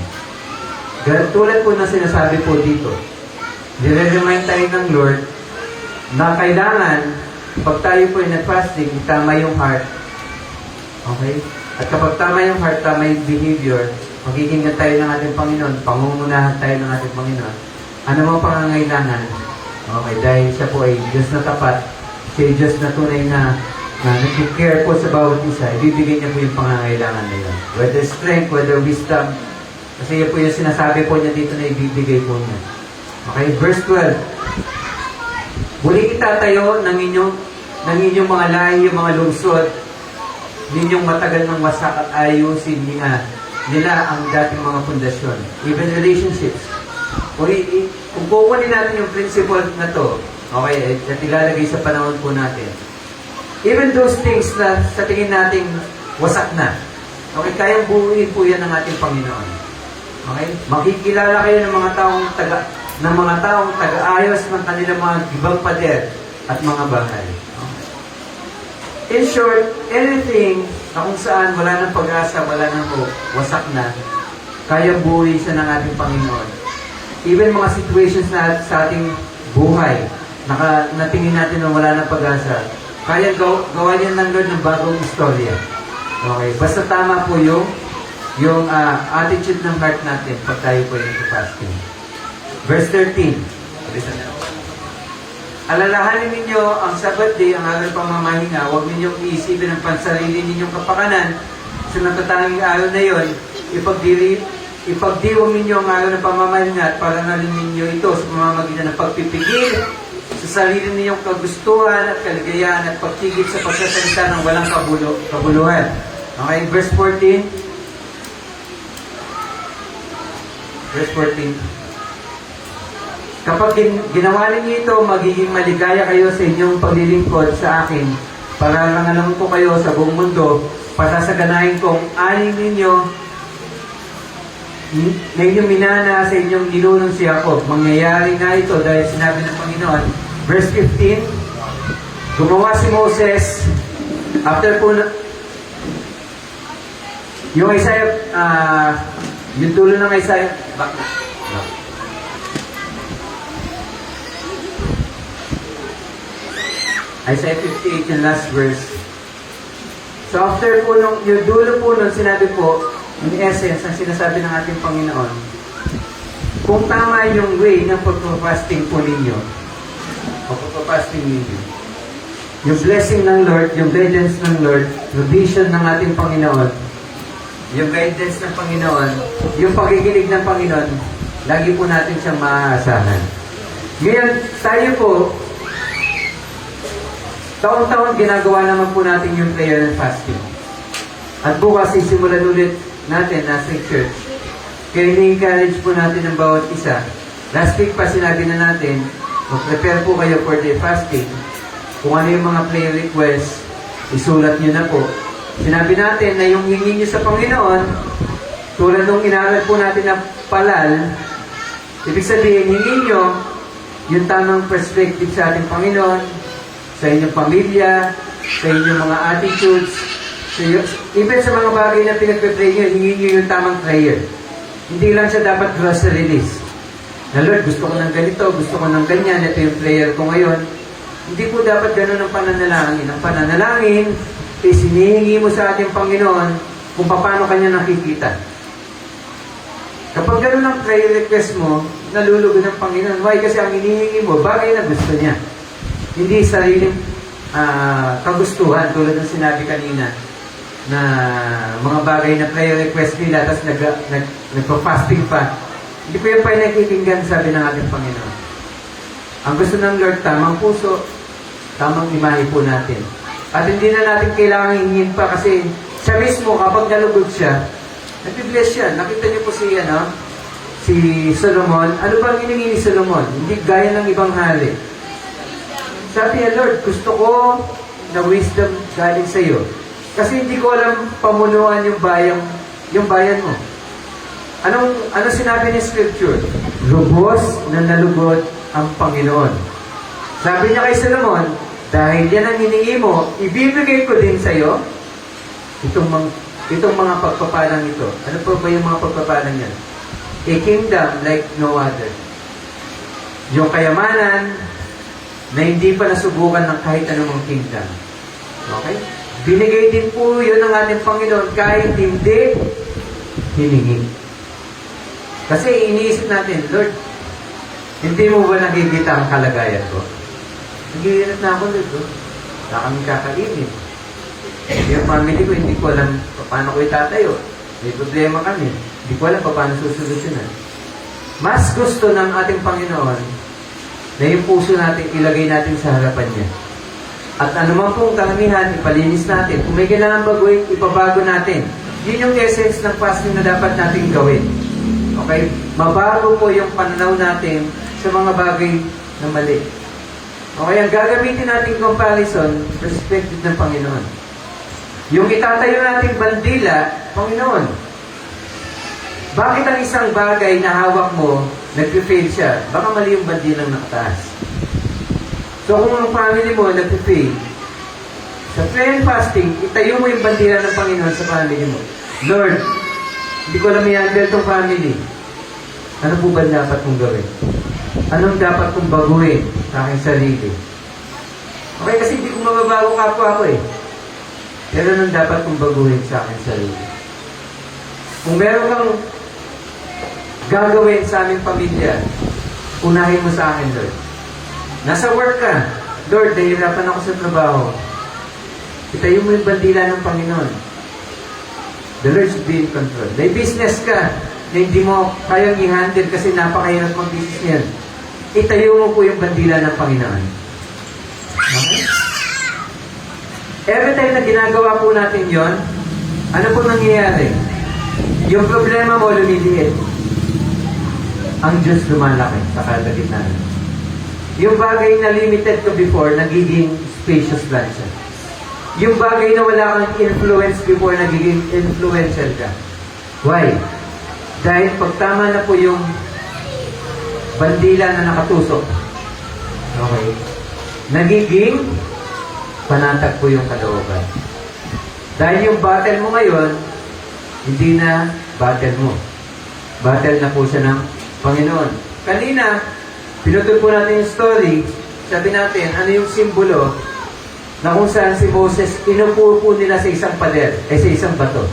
Tulad po na sinasabi po dito, nire-remind tayo ng Lord na kailangan, pag tayo po ay nag-fasting, tama yung heart. Okay? At kapag tama yung heart, tama yung behavior, magkikinggan tayo ng ating Panginoon, pangungunahan tayo ng ating Panginoon. Ano mang pangangailangan? Okay, dahil siya po ay Diyos na tapat, siya ay Diyos na tunay na nag-care po sa bawat isa, ibibigay niya po yung pangangailangan na yun. Whether strength, whether wisdom, kasi yun po yung sinasabi po niya dito na ibibigay po niya. Okay, verse 12. Muli itatayo ng inyong mga lahi, yung mga lungsod, ninyong matagal ng wasak at ayusin nila ang dating mga pundasyon. Even relationships. Kung kukunin natin yung principle na to, okay, at ilalagay sa panahon po natin. Even those things na sa tingin natin wasak na, okay, kayang buuin po yan ng ating Panginoon. Okay? Makikilala kayo ng mga taong taga-ayos ng kanilang mga ibang pader at mga bahay. In short, anything na kung saan wala ng pag-asa, wala ng hope, wasak na, kayang buuin siya ng ating Panginoon. Even mga situations na sa ating buhay, natingin natin na wala ng pag-asa, kaya gawa yan ng Lord ng bagong istorya. Okay? Basta tama po yung attitude ng heart natin pag tayo po yung fasting. Verse 13. Alalahanin ninyo ang Sabbath day, ang araw ng pamamahinga. Huwag ninyong iisipin ang pansarili ninyong kapakanan sa natatanging araw na yon. Ipagdiwang ninyo ang araw ng pamamahinga at parangalin ninyo ito sa pamamagitan ng pagpipigil sa sarili ninyong kagustuhan at kaligayahan at pagtigil sa pagsasalita ng walang kabuluhan. Okay, verse 14. Verse 14. Kapag ginawa ninyo ito, magiging maligaya kayo sa inyong paglilingkod sa akin. Pararangalan ko kayo sa buong mundo. Pasasaganahin kong aning ninyo na inyong minana sa inyong nilunong si Jacob. Mangyayari nga ito dahil sinabi ng Panginoon. Verse 15. Gumawa si Moses after po na yung Isaiah, yung dulo ng Isaiah, Isaiah 58, yung last verse. So after po yung dulo po nung sinabi po, in essence, ang sinasabi ng ating Panginoon, kung tama yung way ng pagpapasting po ninyo, o pagpapasting ninyo, yung blessing ng Lord, yung guidance ng Lord, yung vision ng ating Panginoon, yung guidance ng Panginoon, yung pakikinig ng Panginoon, lagi po natin siyang maaasahan. Ngayon, tayo po, taon-taon ginagawa naman po natin yung prayer and fasting. At bukas sisimulan ulit natin as a church. Kaya ini-encourage po natin ang bawat isa. Last week pa sinabi na natin, mag-prepare po kayo for the fasting. Kung ano yung mga prayer requests, isulat nyo na po. Sinabi natin na yung hingin nyo sa Panginoon, tulad nung inaral po natin na palal, ibig sabihin, hingin nyo yung tamang perspective sa ating Panginoon, sa inyong pamilya, sa inyong mga attitudes, even sa mga bagay na pinagpe-pray nyo, hingin nyo yung tamang prayer. Hindi lang siya dapat grocery list. Na Lord, gusto ko ng ganito, gusto ko ng ganyan, ito yung prayer ko ngayon. Hindi po dapat ganun ang pananalangin. Ang pananalangin, sinihingi mo sa ating Panginoon kung paano kanya nakikita. Kapag ganun ang prayer request mo, nalulugod ng Panginoon. Why? Kasi ang hinihingi mo, bagay na gusto niya. Hindi sariling kagustuhan, tulad ng sinabi kanina, na mga bagay na prayer request nila, tapos nagpa-fasting pa. Hindi po yung pinakikinggan, sabi ng ating Panginoon. Ang gusto ng Lord, tamang puso, tamang imahe po natin. At hindi na natin kailangan hingin pa kasi siya mismo, kapag nalugod siya, nag-bless siya. Nakita niyo po si Solomon. Ano ba ang hiningi ni Solomon? Hindi gaya ng ibang hari. Sabi niya, Lord, gusto ko na wisdom galing sa iyo. Kasi hindi ko alam pamunuan yung bayan mo. Ano sinabi ni Scripture? Lubos na nalugod ang Panginoon. Sabi niya kay Solomon, dahil yan ang hiningi mo, ibibigay ko din sa iyo itong mga pagpapalang ito. Ano po ba yung mga pagpapalang yan? A kingdom like no other. Yung kayamanan na hindi pa nasubukan ng kahit anumang kingdom. Okay? Binigay din po yun ng ating Panginoon kahit hindi hiningi. Kasi iniisip natin, Lord, hindi mo ba nakikita ang kalagayan ko? Naghihirap na ako, Lord. Wala kaming kakainin. Yung family ko, hindi ko alam paano ko itatayo. May problema kami. Hindi ko alam paano susolusyonan. Mas gusto ng ating Panginoon na yung puso natin, ilagay natin sa harapan niya. At anuman pong karamihan, ipalinis natin. Kung may kailangan baguhin, ipabago natin. Yun yung essence ng fasting na dapat natin gawin. Okay? Mabago po yung pananaw natin sa mga bagay na mali. Okay, ang gagamitin nating comparison, perspective ng Panginoon. Yung itatayo nating bandila, Panginoon. Bakit ang isang bagay na hawak mo, nag-fail siya? Baka mali yung bandilang nakataas. So kung ang family mo nag-fail, sa prayer and fasting, itayo mo yung bandila ng Panginoon sa family mo. Lord, hindi ko alam i-handle itong family. Ano po ba dapat kong gawin? Anong dapat kong baguhin sa aking sarili? Okay, kasi hindi ko mababago kapwa ako eh. Pero anong dapat kong baguhin sa aking sarili? Kung meron kang gagawin sa aming pamilya, unahin mo sa akin, Lord. Nasa work ka, Lord, nahihirapan ako sa trabaho. Itayo mo yung bandila ng Panginoon. The Lord should be in control. May business ka na hindi mo kayang i-handle kasi napakahirap mag-business niyan. Itayo mo po yung bandila ng Panginoon. Okay? Every time na ginagawa po natin yon, ano po nangyayari? Yung problema mo lumiliit. Ang Diyos lumalaki sa kalagitnaan. Yung bagay na limited ka before, nagiging spacious lang siya. Yung bagay na wala kang influence before, nagiging influential ka. Why? Dahil pagtama na po yung bandila na nakatusok, okay, nagiging panatag po yung kalooban. Dahil yung battle mo ngayon, hindi na battle mo. Battle na po siya ng Panginoon. Kanina, pinutol po natin yung story, sabi natin, ano yung simbolo na kung saan si Moses, inupo po nila sa isang pader, sa isang bato.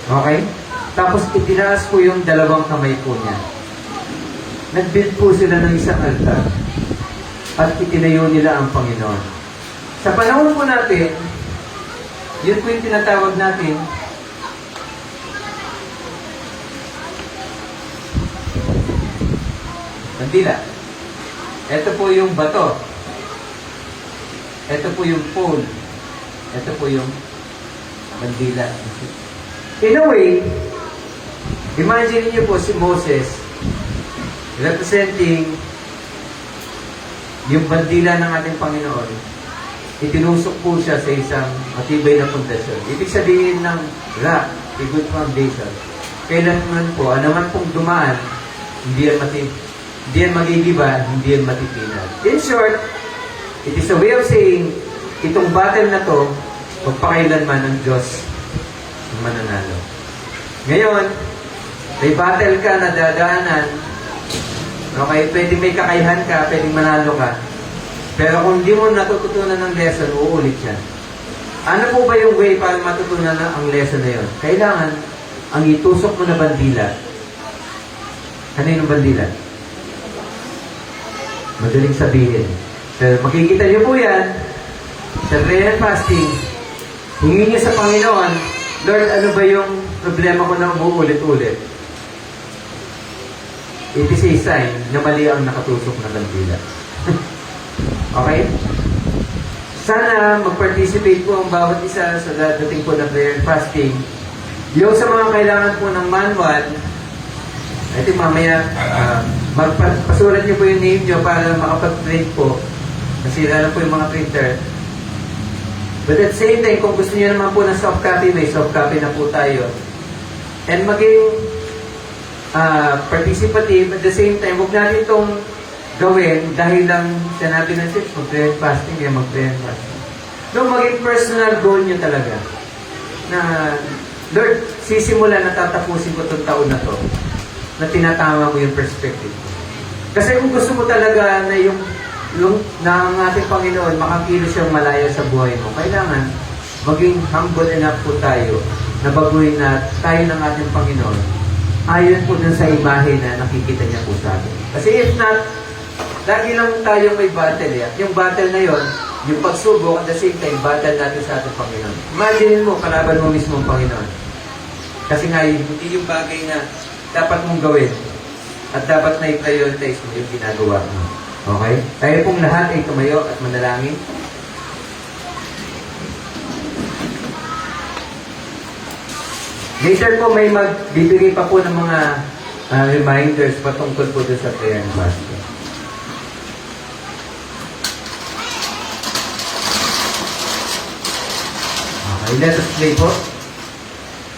Okay? Tapos itinaas po yung dalawang kamay po niya. Nag-build po sila ng isang altar. At itinayo nila ang Panginoon. Sa panahon po natin, yun po yung tinatawag natin bandila. Ito po yung bato. Ito po yung pole. Ito po yung bandila. In a way, imagine niyo po si Moses representing yung bandila ng ating Panginoon. Itinusok po siya sa isang matibay na pundasyon. Ibig sabihin ng rock, a good foundation. Kailanman po, anuman pong dumaan, hindi yan magigiba, hindi yan matitinan. In short, it is a way of saying, itong battle na to, magpakailanman ng Diyos ang mananalo. Ngayon, may battle ka na dadaanan, okay, pwedeng may kakayahan ka, pwedeng manalo ka. Pero kung di mo natututunan ng lesson, uulit siya. Ano po ba yung way para matutunan na ang lesson na yun? Kailangan, ang itusok mo na bandila. Ano yung bandila? Madaling sabihin. Pero makikita niyo po yan sa prayer and fasting. Hingin niyo sa Panginoon, Lord, ano ba yung problema ko na umuulit-ulit? It is a sign na mali ang nakatusok na bandila. Okay? Sana mag-participate po ang bawat isa sa dating po na prayer and fasting. Yung sa mga kailangan po ng manual, I think mamaya, pasulat niyo po yung name niyo para makapag-print po. Nasira na po yung mga printer. But at the same time, kung gusto niyo naman po ng soft copy, may soft copy na po tayo. And maging participative, at the same time, huwag natin itong gawin dahil lang sinabi ng church, mag-prayer and fasting, kaya mag-prayer and fasting. No, maging personal goal niyo talaga. na, Lord, sisimula na tatapusin ko itong taon na to, na tinatama mo yung perspective ko. Kasi kung gusto mo talaga na yung na ang ating Panginoon makakilos siyang malaya sa buhay mo, kailangan maging humble enough po tayo na baguhin na tayo ng ating Panginoon ayon po dun sa imahe na nakikita niya po sa atin. Kasi if not, lagi lang tayo may battle eh. At yung battle na yon, yung pagsubok at the same time, battle natin sa ating Panginoon. Imagine mo, kalaban mo mismo ang Panginoon. Kasi nga, hindi yung bagay na dapat mong gawin at dapat na i-prioritize mo yung ginagawa mo. Okay? Tayo pong lahat ay tumayo at manalangin. Later po may magbibigay pa po ng mga reminders patungkol po doon sa prayer and fasting. Okay, let us pray po.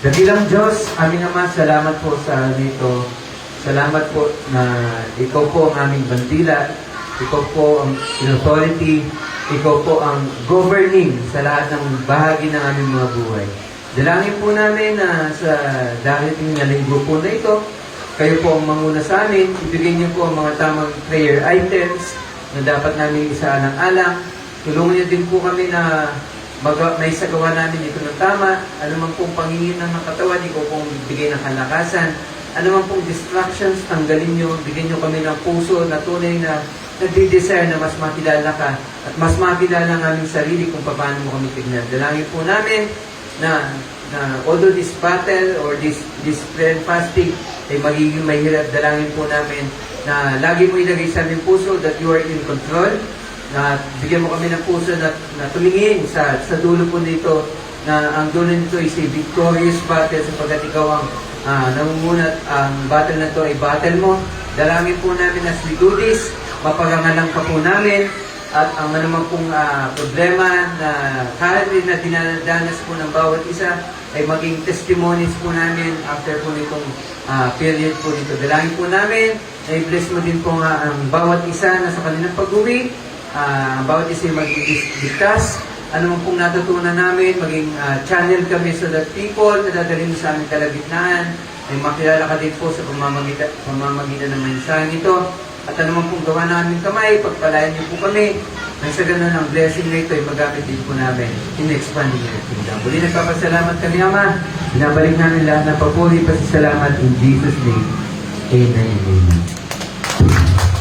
Dakilang Diyos, aming Ama, salamat po sa dito. Salamat po na ikaw po ang aming bandila, ikaw po ang authority, ikaw po ang governing sa lahat ng bahagi ng aming mga buhay. Dalangin po namin na sa darating na linggo po na ito, kayo po ang manguna sa amin, ibigay niyo po ang mga tamang prayer items na dapat namin isaalang-alang. Tulungan niyo din po kami na may sagawa namin ito ng tama. Ano man pong pangingin ng katawan, ikaw pong bigay ng kalakasan. Ano man pong distractions, tanggalin nyo, bigyan nyo kami ng puso na tunay na nagdi-desire na mas makilala ka at mas makilala ang aming sarili kung paano mo kami tignan. Dalangin po namin na although this battle or this prayer and fasting ay magiging mahirap, dalangin po namin na lagi mo ilagay sa aming puso that you are in control, na bigyan mo kami ng puso na tumingin sa dulo po nito, na ang dulo nito is a victorious battle sapagkat ikaw ang nangungunat. Ang battle na to ay battle mo. Dalangin po namin as we do this, mapagangalang pa po namin at ang naman pong problema na currently na dinadanas po ng bawat isa ay maging testimonies po namin after po nitong period po nito. Dalangin po namin na i-bless mo din po ang bawat isa na sa kanilang pag-uwi, bawat isa ay maging ligtas. Ano man pong natutunan namin, maging channel kami so that people na dadalhin sa aming kalagitnaan ay makilala ka din po sa pamamagitan ng mensaheng ito. At ano man pong gawa namin kamay, pagpalayan niyo po kami. Nang sa ganun, ang blessing na ito ay magamit din po namin in expanding your kingdom. Muli nagpapasalamat kami, Ama. Binabalik namin lahat ng papuri, pasasalamat in Jesus' name. Amen and amen.